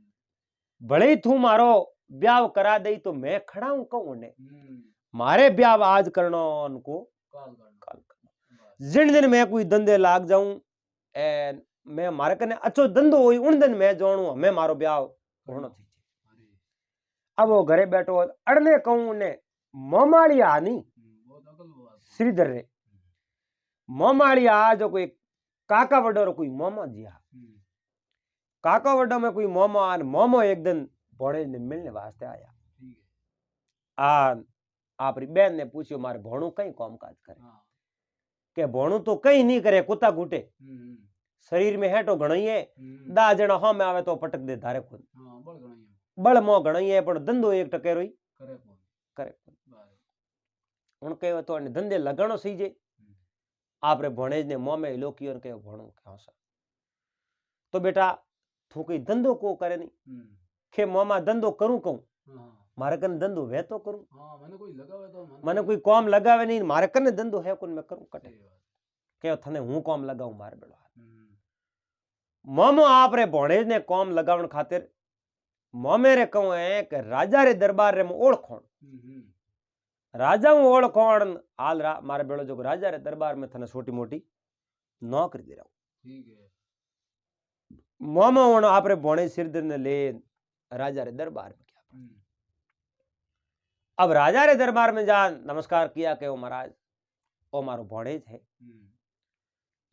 भले ही तू मारो ब्याह करा दई तो मैं खड़ा हूं कहूं ने હમ मारे ब्याह आज करनो उनको કાલ કરનો काल करनो બસ जिन दिन मैं कोई धंधे लाग जाऊं एंड मैं मारे कने अच्छो धंधो होई उन दिन मैं जानू हमें मारो ब्याह होना चाहिए અરે अब वो घरे बैठो अड़ने कहूं ने मोमालिया नहीं બહુ અકલ વાત श्रीधर रे मोमालिया जो कोई काका वडो रो कोई मोमा जिया હમ काका वडो में कोई मोमो आन मोमो एक दिन भोणे ने मिलने वास्ते आया ઠીક હે आ आपरी बहन ने पूछ्यो मारे भोणू कई काम काज करे હા के भोणू तो कई नहीं करे कुत्ता घूटे હમ शरीर में हेटो घणो ही है હમ दा जना हाँ में आवे तो पटक दे धारे खुद હા બળ ગણાય बल मो घणो ही है पण धंधो एक टकेरो ही કરે કોણ करे બસ उन कहो तो अने धंधे लगाणो सही जे आपरे भोणेज ने मोह में लोकियो ने कहो भोणू क्यों सा तो बेटा तू कोई धंधो को करे नहीं હમ के मोमा धंधो करूं कहूं હા मारे कने धंधो वे तो करूं હા મને કોઈ લગાવે તો मने कोई काम लगावे नहीं मारे कने धंधो है कोन मैं करूं कटे સહી વાત के थने हूं काम लगाऊं मारे बेड़ो હમ मोमो आप रे भोणेज ने काम लगावण खातिर मोमे रे कहूं है कि राजा रे दरबार रे में ओळखोण હમ હમ राजा हूं ओळखोण हाल मारे बेड़ो जो राजा रे दरबार में थने छोटी मोटी नौकरी दे रहा ઠીક હે मोमो उन आप रे भोणेज सिरदर ने ले राजा रे दरबार में गया હમ अब राजा रे दरबार में जा नमस्कार किया कि ओ महाराज ओ मारो भोणेज है હમ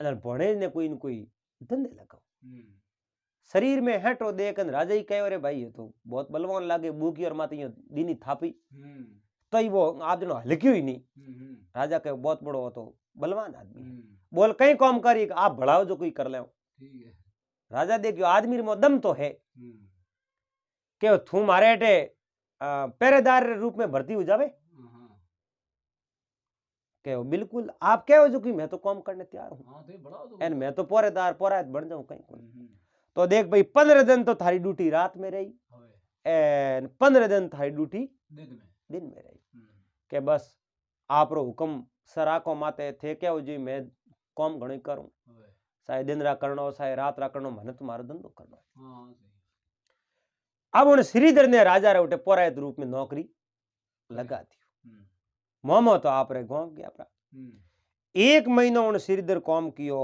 अने भोणेज ने कोई न कोई धंधे लगाओ હમ शरीर में हेटो देख राजा ही कहो रे भाई ये तो बहुत बलवान लागे बूकी और माती दीनी थापी હમ तो ही वो आप जनो हलक्यो ही नहीं હમ હમ राजा कहो बहुत बड़ो हो तो बलवान आदमी है। હમ बोल कई काम करी आप भड़ाओ जो कोई कर ले ઠીક राजा देखियो आदमी में दम तो है हम्म, के थू मारे अटे पहरेदार रूप में भर्ती हो जावे हाँ के बिल्कुल आप कहो जो कि मैं तो काम करने तैयार हूं हाँ तो बढ़ाओ तो एन मैं तो पहरेदार पहरायत बन जाऊं कहीं कोई हम्म, तो देख भाई 15 दिन तो थारी ड्यूटी रात में रही हवे एन 15 दिन थारी ड्यूटी दिन में रही हम्म, के बस आप रो हुक्म सराको माते थे क्या जी मैं काम घणो करूं हवे चाहे दिन रा करनो चाहे रात रा करनो मने तुम्हारो धंधो करनो है। हाँ सही अब उन श्रीधर ने राजा रे उठे पौरायत रूप में नौकरी लगा दी हम्म, मोमो तो आप रे गांव गया प्रा हम्म, 1 महीनो उन श्रीधर काम कियो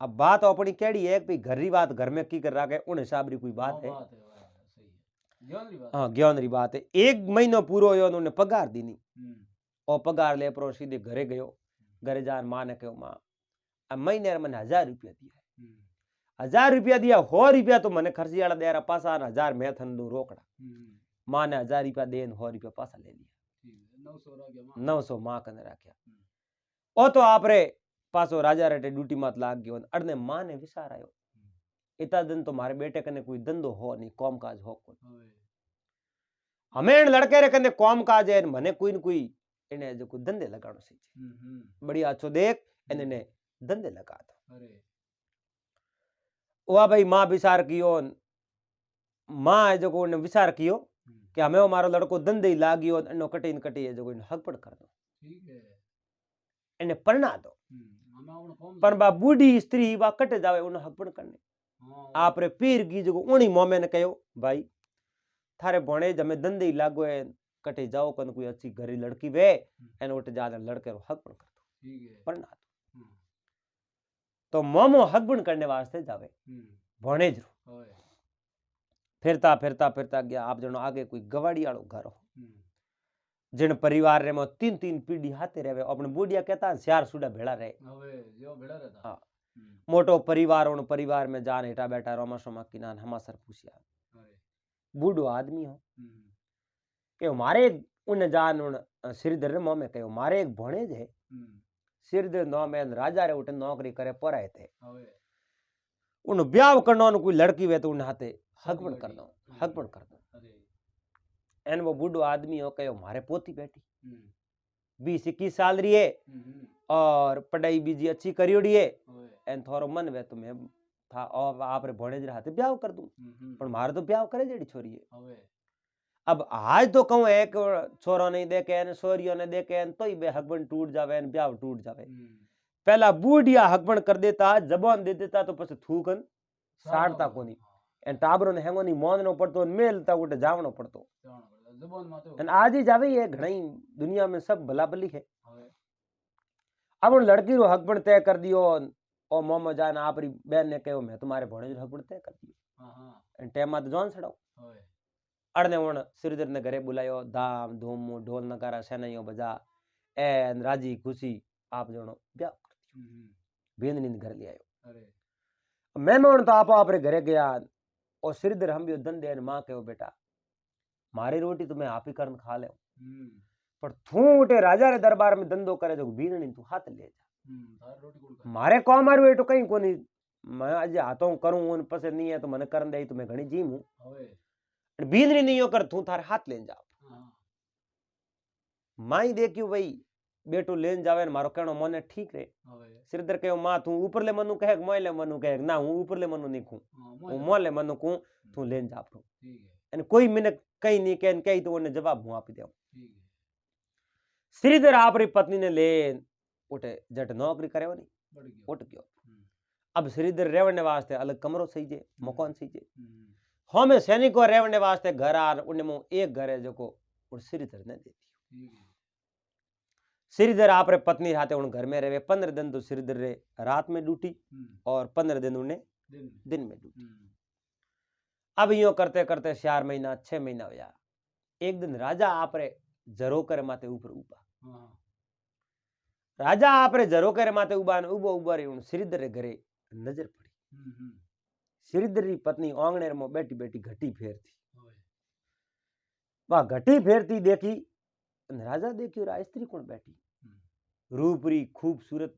अब बात अपनी केड़ी है कि घर री बात घर में की कर रहा है उन हिसाब री कोई बात हाँ है बात है सही है ज्ञान री बात हाँ ज्ञान री बात है 1 महीनो पूरो हो उन्हें पगार दी नहीं हम्म, और पगार ले पर सीधे घरे गयो घरे जान मां ने कहो मां अब महीने मैंने 1000 रुपया दिया हम्म, 1000 रुपया दिया 100 रुपया तो मैंने खर्ची वाला दे रहा पासा 1000 मैं थन दू रोकड़ा हम्म, मां ने 1000 रुपया दे 100 रुपया पासा ले लिया ठीक है 900 रह गया मां 900 मां कने राख्या ओ तो आप रे पासो राजा रेटे ड्यूटी मत लाग गयो अड़ने मां ने विचार आयो इतना दिन तो मारे बेटे कने कोई धंधो हो नहीं काम काज हो कोई हवे हमें लड़के रे कने काम काज है मने कोई न कोई इने जो कोई धंधे लगाणो सी बढ़िया अच्छो देख इने धंधे लगा था अरे वा भाई मां विचार कियो मां जो को ने विचार कियो कि हमें हमारो लड़को धंधे ही लागियो इनो कटी न कटी जो कोई हक कर दो ठीक है इने परना दो हमें उन कौन पर बा बूढ़ी स्त्री वा कट जावे उन हक करने हाँ आप रे पीर की जो उणी मोमे ने कहो भाई थारे भणे जमे धंधे ही लागो है कटे जाओ कन कोई अच्छी घरी लड़की वे एन उठ जा लड़के रो हक कर दो ठीक है परना दो तो मोमो हक करने वास्ते जावे भणेज रो हवे फिरता फिरता फिरता गया आप जनो आगे कोई गवाड़ी वालो घर हो हम्म, जिन परिवार रे में 3-3 पीढ़ी हाथे रहे अपने बुढ़िया कहता है श्यार सुडा भेड़ा रहे हवे जो भेड़ा रहता हाँ मोटो परिवार उन परिवार में जान हेठा बैठा रोमा सोमा की नान हमासर पूछिया अरे बूढ़ो आदमी हो के मारे उन जान उन श्रीधर रे मोह में कहो मारे एक भणेज है श्रीधर नौ में राजा रे उठे नौकरी करे पराए थे हवे उन ब्याह करनो कोई लड़की वे तो उन हाथे हकबण कर दो हकबण कर दो अरे एन वो बूढ़ो आदमी हो कहो मारे पोती बेटी 20-21 साल री है और पढ़ाई बीजी अच्छी करियोड़ी है हवे एन थोरो मन वे तो मैं था और आप रे भणेज रे हाथे ब्याह कर दूं पर मारे तो ब्याह करे जेडी छोरी है हवे अब आज तो कहूं एक छोरो नहीं देखे एन छोरियो ने देखे एन तो ही बे हकबण टूट जावे एन ब्याह टूट जावे पहला बूढ़िया हकबण कर देता जबान दे देता तो पछे थूकन साड़ता कोनी एन टाबरो ने हेंगो नी मोननो पड़तो मेलता उठे जावनो पड़तो जबान माते एन आज ही जावे ये घणी दुनिया में सब भला भली है हवे अब उन लड़की रो हकबण तय कर दियो ओ मोमो जान आपरी बहन ने कहो मैं तुम्हारे भणेज रो हकबण तय कर दियो हां हां एन टेम मात जॉन छड़ाओ हवे अड़ने उन श्रीधर ने घरे बुलायो धाम धूम ढोल नगारा शहनाइयों बजा एन राजी खुशी आप जणो ब्याह कर दियो बेंदनी ने घर ले आयो अरे मेहमान तो आप रे घरे गया और श्रीधर हम भी धंधे ने मां कहो बेटा मारी रोटी तो मैं आप ही करन खा ले पर तू उठे राजा रे दरबार में धंधो करे जो बीननी तू हाथ ले जा थार रोटी कोण खाए मारे को मारू तो कहीं कोनी मैं आज हाथों करूं उन पसे नहीं है तो मैंने करन दे तो मैं घणी जीम हूं हवे बीननी नहीं हो कर तू थारे हाथ लेन जा हां माई देखियो भाई बेटो लेन जावे ने मारो कहनो मने ठीक रे हवे श्रीधर कहो मां तू ऊपर ले मनु कहे मोय ले मनु कहे ना हूं ऊपर ले मनु नहीं कहूं हूं मोय ले मनु कहूं तू लेन जा प्रो ठीक है एन कोई मिने कहीं नहीं कहन कही तो उन्हें जवाब मुंह आप देऊ ठीक है श्रीधर आपरी पत्नी ने ले उठे जट नौकरी करे नहीं बढ़ गया उठ गयो अब श्रीधर रेवने वास्ते अलग कमरो सही जे मकान सही जे हमें सैनिकों रेवने वास्ते घर आ उनमें एक घर है जो को श्रीधर ने दे दियो ठीक है श्रीधर आपरे पत्नी हाथे उन घर में रहे 15 दिन तो श्रीधर रे रात में ड्यूटी और 15 दिन उन्हें दिन में ड्यूटी अब यो करते करते 4 महीना 6 महीना होया एक दिन राजा आपरे जरोकर माते ऊपर उबा हां राजा आपरे जरोकर माते उबा ने उबो उबा रे उन श्रीधर रे घरे नजर पड़ी श्रीधर री पत्नी आंगणे में बैठी बैठी घटी फेरती हवे वह घटी फेरती देखी राजा देखियो रा स्त्री कौन बैठी रूपरी खूबसूरत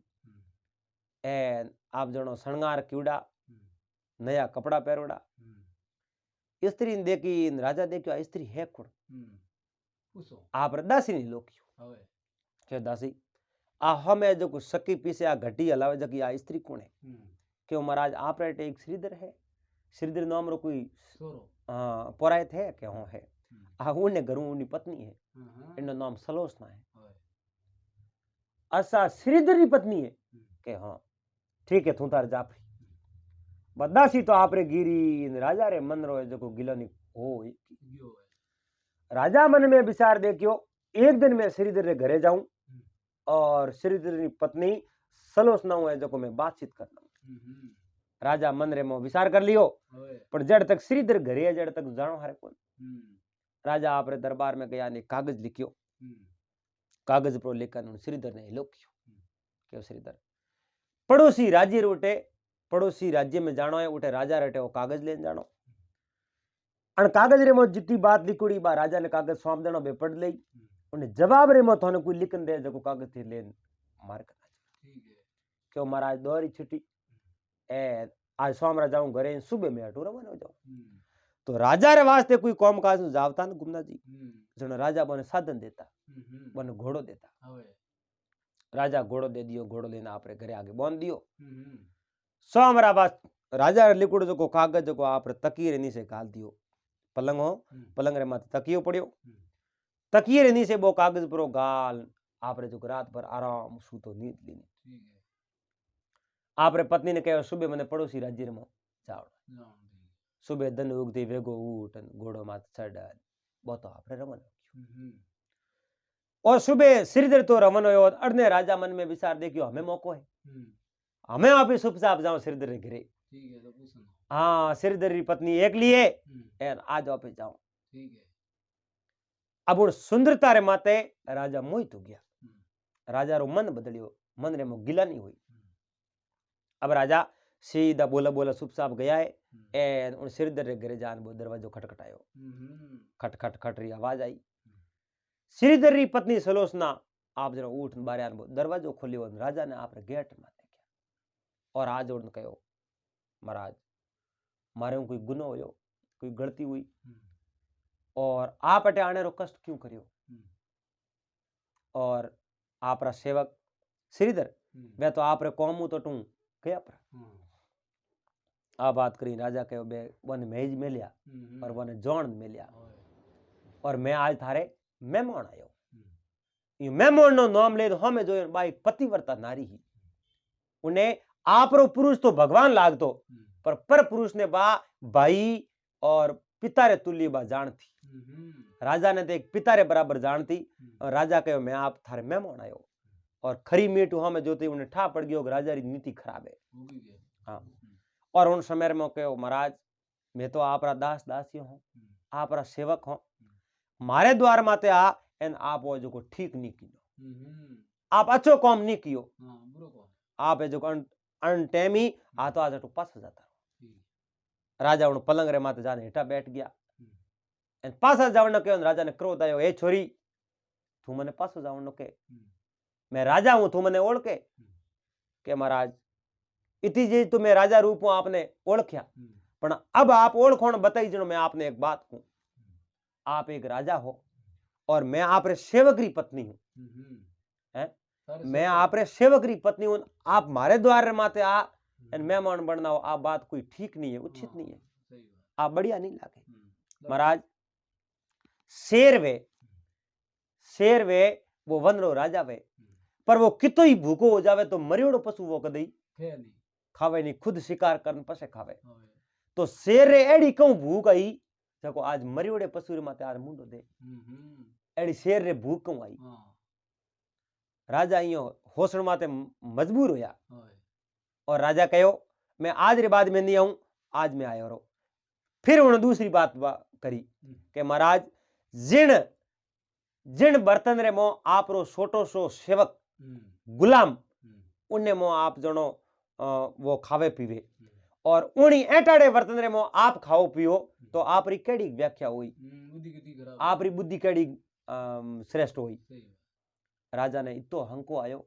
एन आप जणो शणगार क्यूड़ा नया कपड़ा पहरोड़ा स्त्री ने देखी राजा देखियो आ स्त्री है कौन પૂછો आप दासी ने लोक्यो હવે के दासी आ हमें जो कुछ सकी पीछे आ घटी हलावे जकी आ स्त्री कौन है क्यों महाराज आप रेट एक श्रीधर है श्रीधर नाम रो कोई સોરો पौरायत है क्या हो है आ उन्हें घरू उन्हीं पत्नी है इनका नाम सलोचना है હવે असा श्रीधर की पत्नी है के हाँ ठीक है तू तार जाफरी बदासी तो आपरे गिरी ने राजा रे मन रो जो गिलोनी हो ગયો હવે राजा मन में विचार देखियो एक दिन मैं श्रीधर रे घरे जाऊं और श्रीधर की पत्नी सलोचना है जो मैं बातचीत करना राजा मन रे में विचार कर लियो હવે पर जड़ तक श्रीधर घरे है जड़ तक जानो हारे कौन राजा आपरे दरबार में गया ने कागज लिखियो कागज पर लिखकर श्रीधर ने लोक्यो क्यों श्रीधर पड़ोसी राज्य उठे पड़ोसी राज्य में जानो है उठे राजा रटे वो कागज लेन जानो अन कागज रे मो जितनी बात लिखोड़ी बा राजा ने कागज सौंप देनो बे पढ़ लई उन्हें जवाब रे मो थाने कोई लिखन दे जो कागज थी लेन मार कर ઠીક है क्यों महाराज दोहरी छुट्टी ए आज सोमरा जाऊं घरे सुबह में हटू रवाना हो जाऊं तो राजा रे वास्ते कोई कौम काज नु जावता न गुमना जी जण राजा बने साधन देता बने घोड़ो देता હવે राजा घोड़ो दे दियो घोड़ो लेना आपरे घरे आगे बांध दियो सोमरा बास राजा लिकुड़ जो कागज जो आप तकिए रे नीचे गाल दियो पलंग हो पलंग रे माथे तकियो पड़ियो तकिए रे नीचे वो कागज पर गाल आपरे जो रात भर आराम सूतो नींद लीनी ઠીક है आपरे पत्नी ने कहो सुबह मने पड़ोसी राज्य में जाओ જાણ सुबह धन उगती वेगो उठ घोड़ो माथ चढ़ बहुत आपरे रमन और सुबह श्रीधर तो रमन हो अड़ने राजा मन में विचार देखियो हमें मौको है हमें आप ही चुपचाप जाओ श्रीधर रे घरे ઠીક है तो પૂછો हाँ श्रीधर की पत्नी एक लिए एन आज आप जाओ ઠીक है अब उन सुंदरता रे माते राजा मोहित हो गया राजा रो मन बदलियो मन रे में गिला नहीं हुई अब राजा सीधा बोला बोला चुपचाप गया है एन उन श्रीधर रे घरे जान वो दरवाजो खटखटायो खट खट खट रही आवाज आई श्रीधर री पत्नी सलोचना आप जरा उठ बारे दरवाजो खोलियो राजा ने आप गेट माते क्या और आज उन कहो महाराज मारे कोई गुनो होयो कोई गलती हुई और आप अटे आने रो कष्ट क्यों करियो और आपरा सेवक श्रीधर वे तो आप रे कौमू तो टू गया पर आ बात करी राजा कहो बे वन मेज में लिया और वन जोन में लिया और मैं आज थारे मेहमान आयो ये मेहमान नो नाम ले तो हमें जो बाई पतिव्रता नारी ही उन्हें आप रो पुरुष तो भगवान लाग तो पर पुरुष ने बा भाई और पिता रे तुल्य बा जान थी राजा ने तो एक पिता रे बराबर जान थी और राजा कहो मैं आप थारे मेहमान आयो और खरी मीठ हमें जोते उन्हें ठा पड़ गयो राजा री नीति खराब है हाँ और उन समय में कहो महाराज मैं तो आपरा दास दासी हूँ आपरा सेवक हूँ मारे द्वार माते आ एन आप वो जो को ठीक नहीं कियो आप अच्छो काम नहीं कियो आप जो अनटेमी आ तो आज तो पास जाता राजा उन पलंग रे माते जाने हेठा बैठ गया एन पासा जावण के राजा ने क्रोध आयो ए छोरी तू मने पासो जावण के मैं राजा हूं तू मने ओळखे के महाराज इति जे तो मैं राजा रूप हूं आपने ओळख्या पण अब आप ओळखोण बताई जणो मैं आपने एक बात कहूं आप एक राजा हो और मैं आप रे सेवक री पत्नी हूं हैं मैं आप रे सेवक री पत्नी हूं आप मारे द्वार रे माते आ एन मेहमान बनना हो आप बात कोई ठीक नहीं है उचित नहीं है आप बढ़िया नहीं लागे महाराज शेर वे वो वन रो राजा वे पर वो कितो ही भूखो हो जावे तो मरियोड़ो पशु वो कदई खावे नहीं खुद शिकार करन पसे खावे तो शेर रे एड़ी कहूं भूख आई जको आज मरियोड़े पशु रे माते आज मुंडो दे एड़ी शेर रे भूख कहूं आई राजा इयो होसण माते मजबूर होया और राजा कहो मैं आज रे बाद में नहीं आऊं आज मैं आयो रो फिर उन्होंने दूसरी बात करी कि महाराज जिन जिन बर्तन रे मो आप रो छोटो सो सेवक गुलाम उन्हें मो आप जनो वो खावे पीवे और उनी एटाड़े बर्तन रे मो आप खाओ पियो तो आप री केड़ी व्याख्या हुई आप री बुद्धि केड़ी श्रेष्ठ हुई राजा ने इतो हंको आयो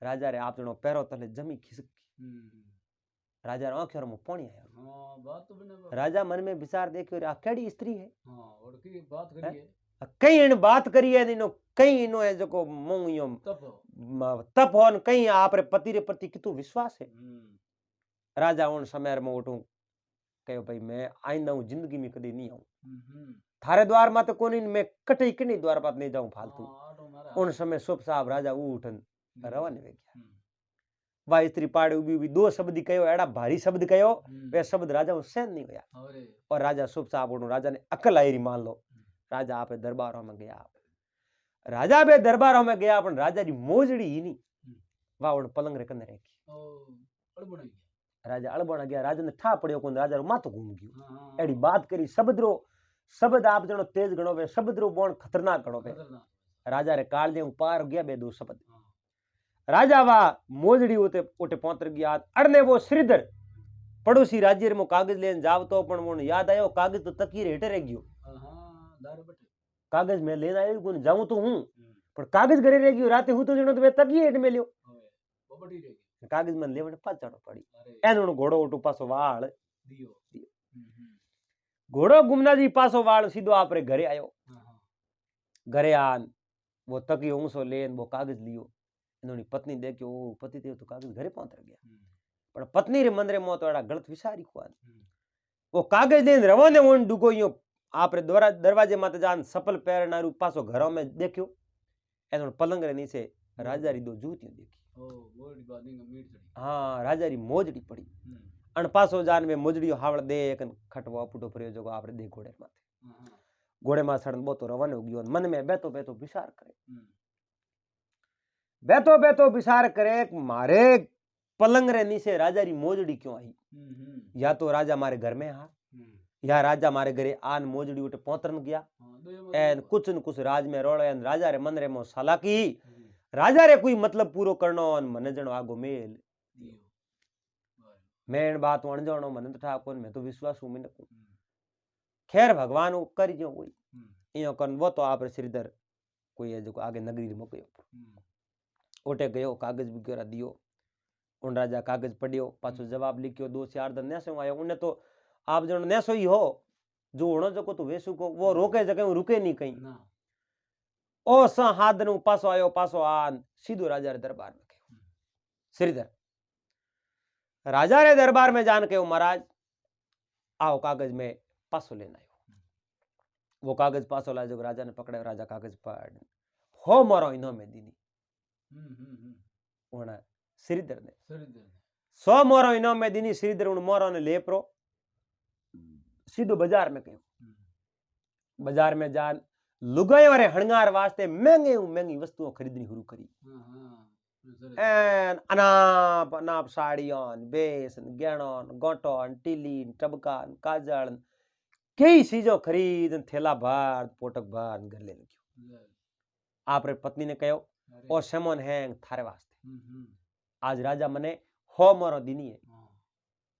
राजा रे आप जनो पैरो तले जमी खिसकी राजा आंखें और मुंह पानी आया। हाँ बात तो बने राजा मन में विचार देखियो आ केड़ी स्त्री है। हाँ और की बात करिए कई इन बात करिए इनो कई इनो है जो मुंह यो तप होन कई आपरे पति रे प्रति कितु विश्वास है। राजा उन समय में उठूं कहो भाई मैं आइंदा हूं जिंदगी में कभी नहीं आऊं थारे द्वार माते कोनी मैं कटई कनी द्वार पात नहीं जाऊं फालतू। उन समय सुप साहब राजा उठन रवाने वे गया। वा स्त्री पाड़े उबी उबी दो शब्द कहो एड़ा भारी शब्द कहो वे शब्द राजा सहन नहीं होया। और राजा सुप साहब उन राजा ने अकल आई री मान लो। राजा आपे दरबारों में गया। राजा बे दरबारों में गया अपन राजा री मोजड़ी ही नहीं वा उन पलंग रे कने रखी। राजा अड़बण गया। राजा ने ठा पड़ियो कोन राजा रो माथो घूम गयो। एड़ी बात करी शब्द आप जणो तेज गणो वे शब्द रो बोण खतरनाक गणो वे। राजा रे कालजे पार गया बे दो शब्द। राजा वा मोजड़ी उते उठे पहुंच गया। अड़ने वो श्रीधर पड़ोसी राज्य में कागज लेन जावतो पण वो याद आयो कागज तो तकी रे हेठे रह गयो। कागज में लेन आयो कोन जाऊं तो हूं पर कागज घरे रह गयो। राते हूं तो जणो तो वे तकी हेठ में लियो कागज में लेवण पाचड़ो पड़ी। एनो घोड़ो उठो पासो वाळ दियो। घोड़ो गुमना जी पासो वाळ सीधो आपरे घरे आयो। घरे आन वो तकी ऊंसो लेन वो कागज लियो। इन्होंने पत्नी देखियो पति देव तो कागज घरे पहुंच गया पर पत्नी रे मन रे मो तो एड़ा गलत विचारी को वो कागज लेन रवाने वोन डुगो यो आपरे दरवाजे माते जान सफल पैरनारू पासो घरों में देखियो। एनो पलंग रे नीचे राजा री दो जूतियां देखी। हाँ राजा री मोजड़ी पड़ी। अन पासो जान में मोजड़ी हावड़ दे एक खटवा पुटो पड़ियो जो आपरे दे घोड़े माथे। घोड़े मा सड़न बो तो रवाने हो गयो। मन में बैठो बैठो विचार करे बैठो बैठो विचार करे मारे पलंग रे नीचे राजा री मोजड़ी क्यों आई। या तो राजा मारे घर में हा या राजा मारे घरे आन मोजड़ी उठे पहुंचन गया। एन कुछ न कुछ राज में रोड़े राजा रे मन रे मो सालाकी राजा रे कोई मतलब पूरो करनो मने जणो आगो मेल मैं बात अणजाणो मने तो ठा कोन मैं तो विश्वास हूं मिनक। खैर भगवान वो कर जो कोई इयो करन वो तो आप श्रीधर कोई है जो आगे नगरी में गयो। ओटे गयो कागज वगैरह दियो। उन राजा कागज पढ़ियो पाछो जवाब लिखियो 2-4 दिन नेसो आयो। उन्हें तो आप जण नेसो ही हो जो होनो जको तो वेसु को वो रोके जके रुके नहीं कहीं। ओ सा हादन पासो आयो पासो आन सीधो राजा रे दरबार में गयो। श्रीधर राजा रे दरबार में जान के महाराज आओ कागज में पासो लेना आयो। वो कागज पासो लाए जो राजा ने पकड़े। राजा कागज पढ़ हो मरो इनो में दीनी उन श्रीधर ने 100 मोरो इनो में दीनी। श्रीधर उन मोरो ने ले प्रो सीधो बाजार में गयो। बाजार में जान लुगाई वाले हणगार वास्ते महंगी वस्तुओं खरीदनी शुरू करी। एन अनाप अनाप साड़ियों बेसन गहनों गोटों टीलीन टबकान काजल कई चीजों खरीद थैला भर पोटक भर घर ले लग्यो। आप रे पत्नी ने कहो ओ सेमोन हैंग थारे वास्ते आज राजा मने हो मोरो दीनी है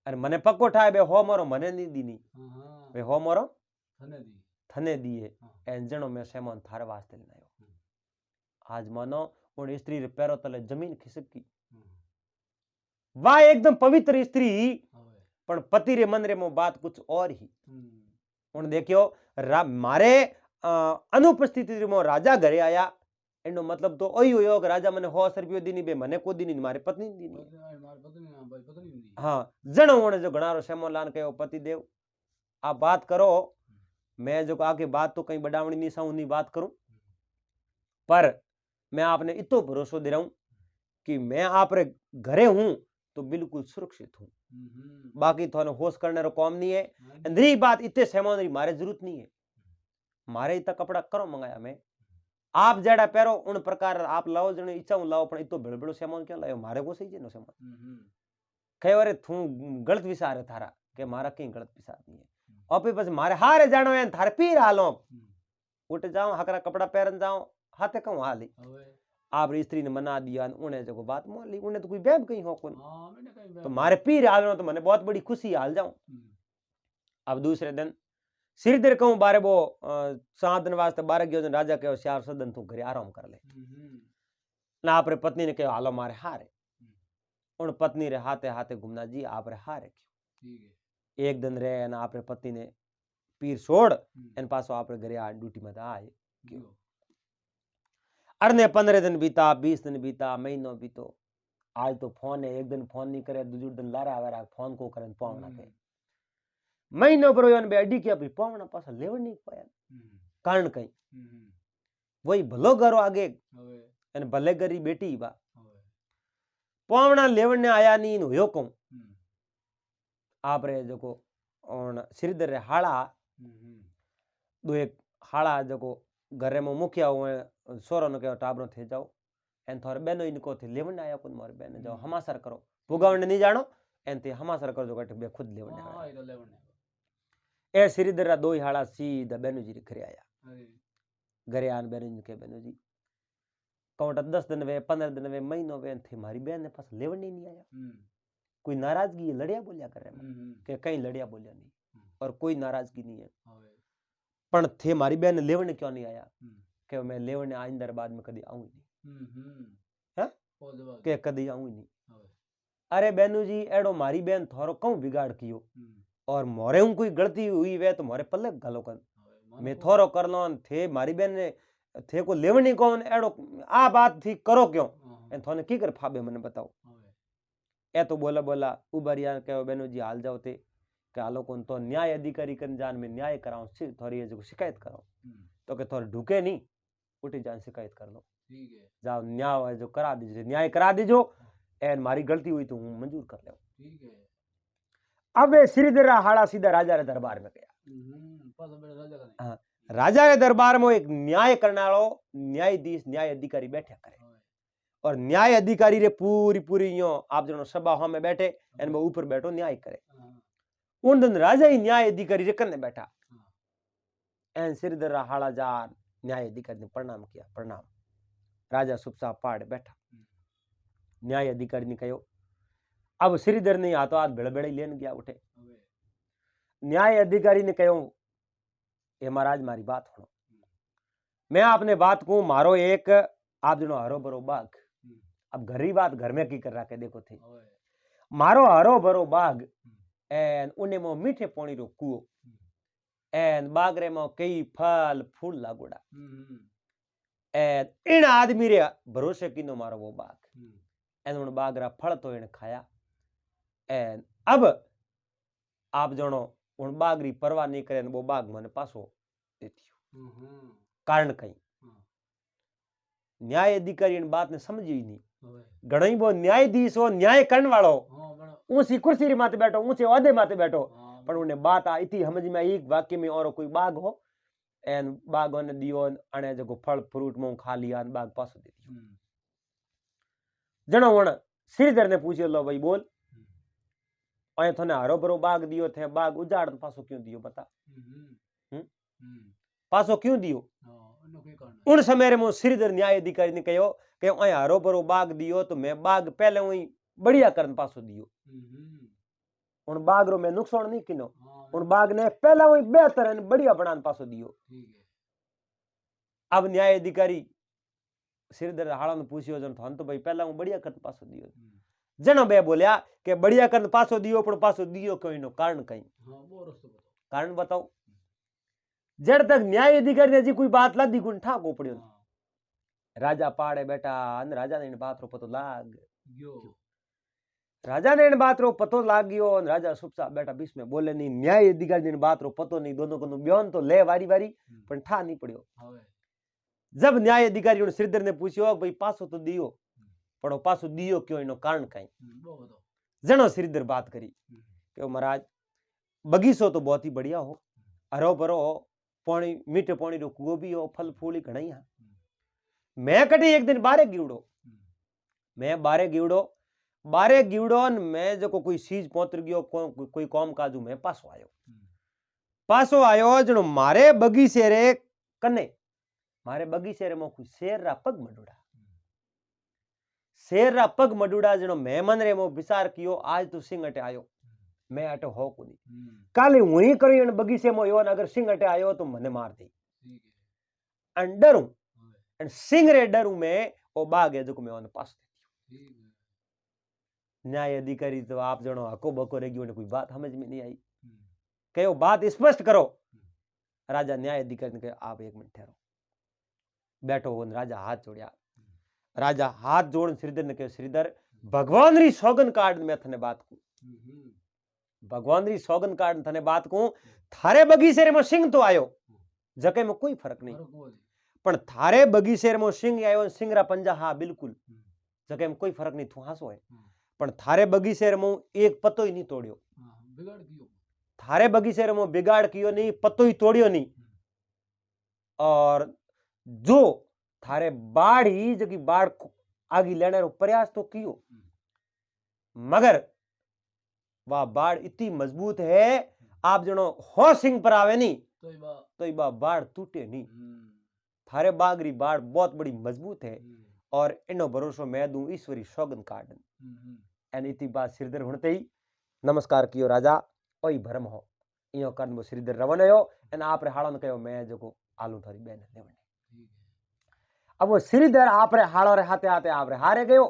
अरे मने पक्को ठाए बे हो मोरो मने नहीं दीनी बे हो मोरो थने दी है एन जणो मैं सेमोन थारे वास्ते लेना आयो। आज मानो उन स्त्री रे पैरों तले जमीन खिसक की। वाह एकदम पवित्र स्त्री पण पति रे मन रे मो बात कुछ और ही। उन देखियो मारे अनुपस्थिति मो राजा घरे आया एनो मतलब तो ओही होयो कि राजा मने 100 रुपया दीनी बे मने को दीनी मारे पत्नी दीनी। हाँ जणो उन जो घणारो सेमो लान कहो पति देव आप बात करो मैं जो आगे बात तो कहीं बढ़ावनी नहीं साऊं नहीं बात करूं पर मैं आपने इतो भरोसा दे रहा हूं कि मैं आप रे घरे हूं तो बिल्कुल सुरक्षित हूं। बाकी थोने होश करने रो काम नहीं है। अंदरी बात इतने सेमोनरी मारे जरूरत नहीं है। मारे इतना कपड़ा करो मंगाया मैं आप जड़ा पैरो उन प्रकार आप लाओ जने इच्छा लाओ पण इतो बेड़बेड़ो सेमोन क्यों लायो मारे को सही जेनो सेमोन कहे अरे तू गलत विचार है थारा के मारा कहीं गलत विचार नहीं है। और बस मारे हारे जानो है थारे पीर हालो उठ जाओ हकरा कपड़ा पहन जाओ हाथे कहूं हाली आप स्त्री ने मना दिया उन्हें जो बात मान ली उन्हें तो कोई बैब कहीं हो कौन तो मारे पीर हाल तो मैंने बहुत बड़ी खुशी हाल जाऊं। अब दूसरे दिन श्रीधर कहूं बारे वो 7 दिन वास्ते 12 गयो राजा कहो 4 दिन तू घरे आराम कर ले ना आप पत्नी ने कहो हालो मारे हारे उन पत्नी रे हाथे हाथे घूमना जी आप रे हार रख्यो ठीक है एक दिन रे एन आप रे पति ने पीर छोड़ हम्म, एन पासो आप रे घरे आ ड्यूटी में आए क्यों अरने 15 दिन बीता 20 दिन बीता महीनो बीतो आज तो फोन है एक दिन फोन नहीं करे दूसरे दिन लारा वारा फोन को करे पावना के महीनो पर योन बेडी के अभी पावना पासा लेवन नहीं पाया कारण कई वही भलो घरो आगे હવે एन भले गरी बेटी बा હવે पावना लेवन ने आया नहीं नो यो कहूं હમ, आप रे जको और श्रीधर रे हाड़ा હમ, હમ, दो एक हाड़ा जको घरे में मुखिया हुए सोरो ने कहो टाबरो थे जाओ एन थोड़े बहनो इनको थे लेवन आया कुन मोर बहन जाओ हमासर करो पुगावण नहीं जानो एन ते हमासर करो जो कटे बे खुद लेवन હા आया એ તો લેવણ ને ए श्रीधर रा दो ही हाड़ा सीधा बहनो जी रे घरे आया અરે घरे आन बहनो जी के बहनो जी कौट 10 दिन वे 15 दिन वे महीनो वे थे मारी बहन ने पास लेवन नहीं आया હમ, कोई नाराजगी लड़िया बोलिया करे હમ, હમ, के कहीं लड़िया बोलिया नहीं और कोई नाराजगी नहीं है હવે पण थे मारी बहन लेवन क्यों नहीं आया હમ, કે मैं लेवन आइंदर बाद में कदी आऊं नहीं હમ, હમ. हैं? ઓ જવાબ के कदी आऊं नहीं હવે अरे बहनू जी एडो मारी बहन थोरो कहूं बिगाड़ कियो હમ, और मोरे हूं कोई गलती हुई वे तो मोरे पल्ले गालो कन હવે मैं મને थोरो कर लो थे मारी बहन ने थे को लेवन नहीं कौन एडो आ बात थी करो क्यों एन थोने की कर फाबे मने बताओ હવે ए तो बोला बोला उबरिया कहो बहनू जी हाल जाओ ते કે આ લોકો તો ન્યાય અધિકારી કન જાન में न्याय कराओ थोड़ी जो शिकायत कराओ હમ, तो के थोड़े ढुके नहीं उठी जान शिकायत कर लो ઠીક है जाओ न्याय जो करा दीजिए न्याय करा दीजो एन मारी गलती हुई तो हूँ मंजूर कर ले ઠીक है अब वे श्रीधर हाड़ा सीधा राजा रे दरबार में गया પાછો બેટા રાજા કને राजा के दरबार में एक न्याय करने वालो न्यायाधीश न्याय अधिकारी बैठा करे હવે और न्याय अधिकारी रे पूरी पूरी यो आप जनो सभा में बैठे एन में ऊपर बैठो न्याय करे હા, उन दिन राजा ही न्याय अधिकारी रे कने बैठा હા, एन श्रीधर हाड़ा जा न्याय अधिकारी ने प्रणाम किया प्रणाम राजा सुपसा पाड़ बैठा न्याय अधिकारी ने कहो अब श्रीधर ने हाथों हाथ बेड़े बेड़े लेन गया उठे હવે न्याय अधिकारी ने कहो ये महाराज मारी बात सुनो मैं आपने बात को मारो एक आप जनो हरो भरो बाग अब घर ही बात घर में की कर रहा के देखो थे હવે मारो हरो भरो बाग एन उन्हें मो मीठे पानी रो कुओ एन बागरे में कई फल फूल लागोड़ा હમ, હમ, एन इन आदमी रे भरोसे किनो मारो वो बाग હમ, एन उन बागरा फल तो इन खाया एन अब आप जनो उन बागरी परवाह नहीं करे वो बाग मने पासो देती હમ, હમ, कारण कहीं હા, न्याय अधिकारी इन बात ने समझी ही नहीं હવે घणी वो न्यायाधीश हो न्याय करने वालो હા પણ ऊंची कुर्सी री माथे बैठो ऊंचे ओहदे माथे बैठो હા पर उन्हें बात आई थी समझ में एक वाक्य में और कोई बाग हो एन बागों ने दियो अने जो फल फ्रूट मुंह खा लिया बाग पासो दे दियो હમ, जनो वण श्रीधर ने पूछियो लो भाई बोल હમ, अने थने हरो भरो बाग दियो थे बाग उजाड़ पासो क्यों दियो बता હમ, હમ? હમ, पासो क्यों दियो હા એનો કઈ કારણ નહીં. उन समय रे मो श्रीधर न्याय अधिकारी ने कहो कि अँ हरो भरो बाग दियो तो मैं बाग पहले वही बढ़िया करन पासो दियो હમ, હમ, उन बाग रो मैं नुकसान नहीं किनो હા उन बाग ने पहला वही बेहतर और बढ़िया बनान पासो दियो ઠીક है अब न्याय अधिकारी श्रीधर हाड़ा ने पूछियो जन थान तो भाई पहला हूँ बढ़िया करन पासो दियो હમ, जनो बे बोलिया कि बढ़िया करन पासो दियो पण पासो दियो कोई नो कारण कहीं હા બહુ રસ્તો बताओ कारण बताओ जड़ तक न्याय अधिकारी ने जी कोई बात लादी गुण ठाको पड़ियो હા राजा पाड़े बेटा अन राजा ने इन बात रो पतो लाग ગયો राजा ने इन बात रो पतो लाग गयो अन राजा सुपसा बेटा बीच में बोले नहीं न्याय अधिकारी ने इन बात रो पतो नहीं दोनों को बयान तो ले वारी वारी पण ठा नहीं पड़ियो હવે जब न्याय अधिकारी ने श्रीधर ने पूछियो भाई पासो तो दियो पण वो पासो दियो क्यों इनो कारण कहीं બહુ बताओ जनो श्रीधर बात करी હમ, कि महाराज बगीचो तो बहुत ही बढ़िया हो हरो भरो हो पानी मीठे पानी रो कुओ भी हो फल फूल ही घणा ही है मैं कटी एक दिन बारे गिवड़ो હમ, मैं बारे गिवड़ो न मैं जो कोई चीज पहुंच गयो कोई काम काजू मैं पासो आयो जनो मारे बगीचे रे कने मारे बगीचे रे मो कोई शेर रा पग मडुड़ा जनो मैं मन रे मो विचार कियो आज तो सिंह अटे आयो मैं अटे हो को नहीं હમ, काले वही करी न बगीचे में यो अगर सिंह अटे आयो तो मने मार दे ઠીક है अन डरू હવે अन सिंह रे डरू में ओ बाग है जो मैं ओने पास ઠીક है न्याय अधिकारी तो आप जनो हको बको रह गयो, कोई बात समझ में नहीं आई। कहो बात स्पष्ट करो। राजा न्याय अधिकारी ने कहा आप 1 मिनट ठहरो, बैठो हो। राजा हाथ जोड़िया। राजा हाथ जोड़ श्रीधर ने कहो श्रीधर भगवान री सौगन कार्ड मैं थने बात को, भगवान री सौगन कार्ड थने बात को, थारे बगीचे में सिंह तो आयो जके में कोई फर्क नहीं, पण थारे बगीचे में सिंह आयो, सिंह रा पंजा हाँ बिल्कुल जके में कोई फर्क नहीं, तू हासो है, पण थारे बगीचे में एक पत्तो ही नहीं तोड़ियो, थारे बगीचे में बिगाड़ कियो नहीं, पत्तो ही तोड़ियो नहीं, और जो थारे बाढ़ ही जकी बाढ़ आगे लेने रो प्रयास तो कियो, मगर वह बाढ़ इतनी मजबूत है, आप जनो हो सिंह पर आवे नहीं तो ये बाढ़ टूटे नहीं। थारे बागरी बाढ़ बहुत बड़ी मजबूत है, और इनो भरोसो मैं दूं ईश्वरी सौगन कार्डन। एन इतनी बात श्रीधर होते ही नमस्कार कियो राजा, ओई भरम हो इयो कर्म वो श्रीधर रवन हो, एन आप रे हाड़ो ने कहो मैं जो आलू थारी बहन ने बने। अब वो श्रीधर आप रे हाड़ो रे हाथे हाथे आप रे हारे गयो,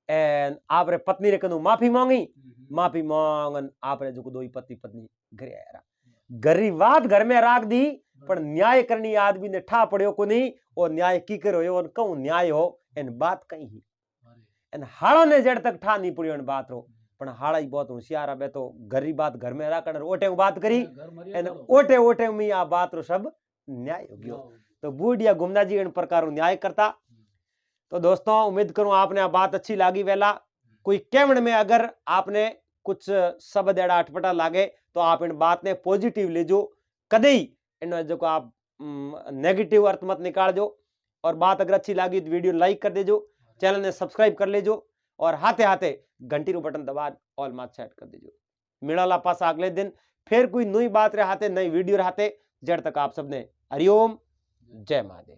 एन आप रे पत्नी रे कनु माफी मांगी, माफी मांगन आप रे जो दो पति पत्नी घरे आया, घरी बात घर में राख दी, पर न्याय करनी आदमी ने ठा पड़ियो को नहीं, और न्याय की करो और कहूं न्याय हो एन बात कहीं ही, एन हाड़ो ने जड़ तक ठा नहीं पड़ियो एन बात रो, पण हाड़ा ही बहुत होशियार है, तो घरी बात घर में राखन ओटे बात करी, एन ओटे ओटे में आ बात रो सब न्याय हो गयो। तो बूढ़िया गुमना जी इन प्रकार न्याय करता। तो दोस्तों उम्मीद करूं आपने आ बात अच्छी लागी। वेला कोई कहण में अगर आपने कुछ शब्द एड़ा अटपटा लागे तो आप इन बात ने पॉजिटिव ले जो, कदे ही इन जो आप नेगेटिव अर्थ मत निकाल जो, और बात अगर अच्छी लगी तो वीडियो लाइक कर देजो, चैनल ने सब्सक्राइब कर लेजो, और हाथे हाथे घंटी रो बटन दबा ऑल मात सेट कर देजो। मिलाला पास अगले दिन फिर कोई नई बात रहते, नई वीडियो रहते, जड़ तक आप सबने हरिओम जय महादेव।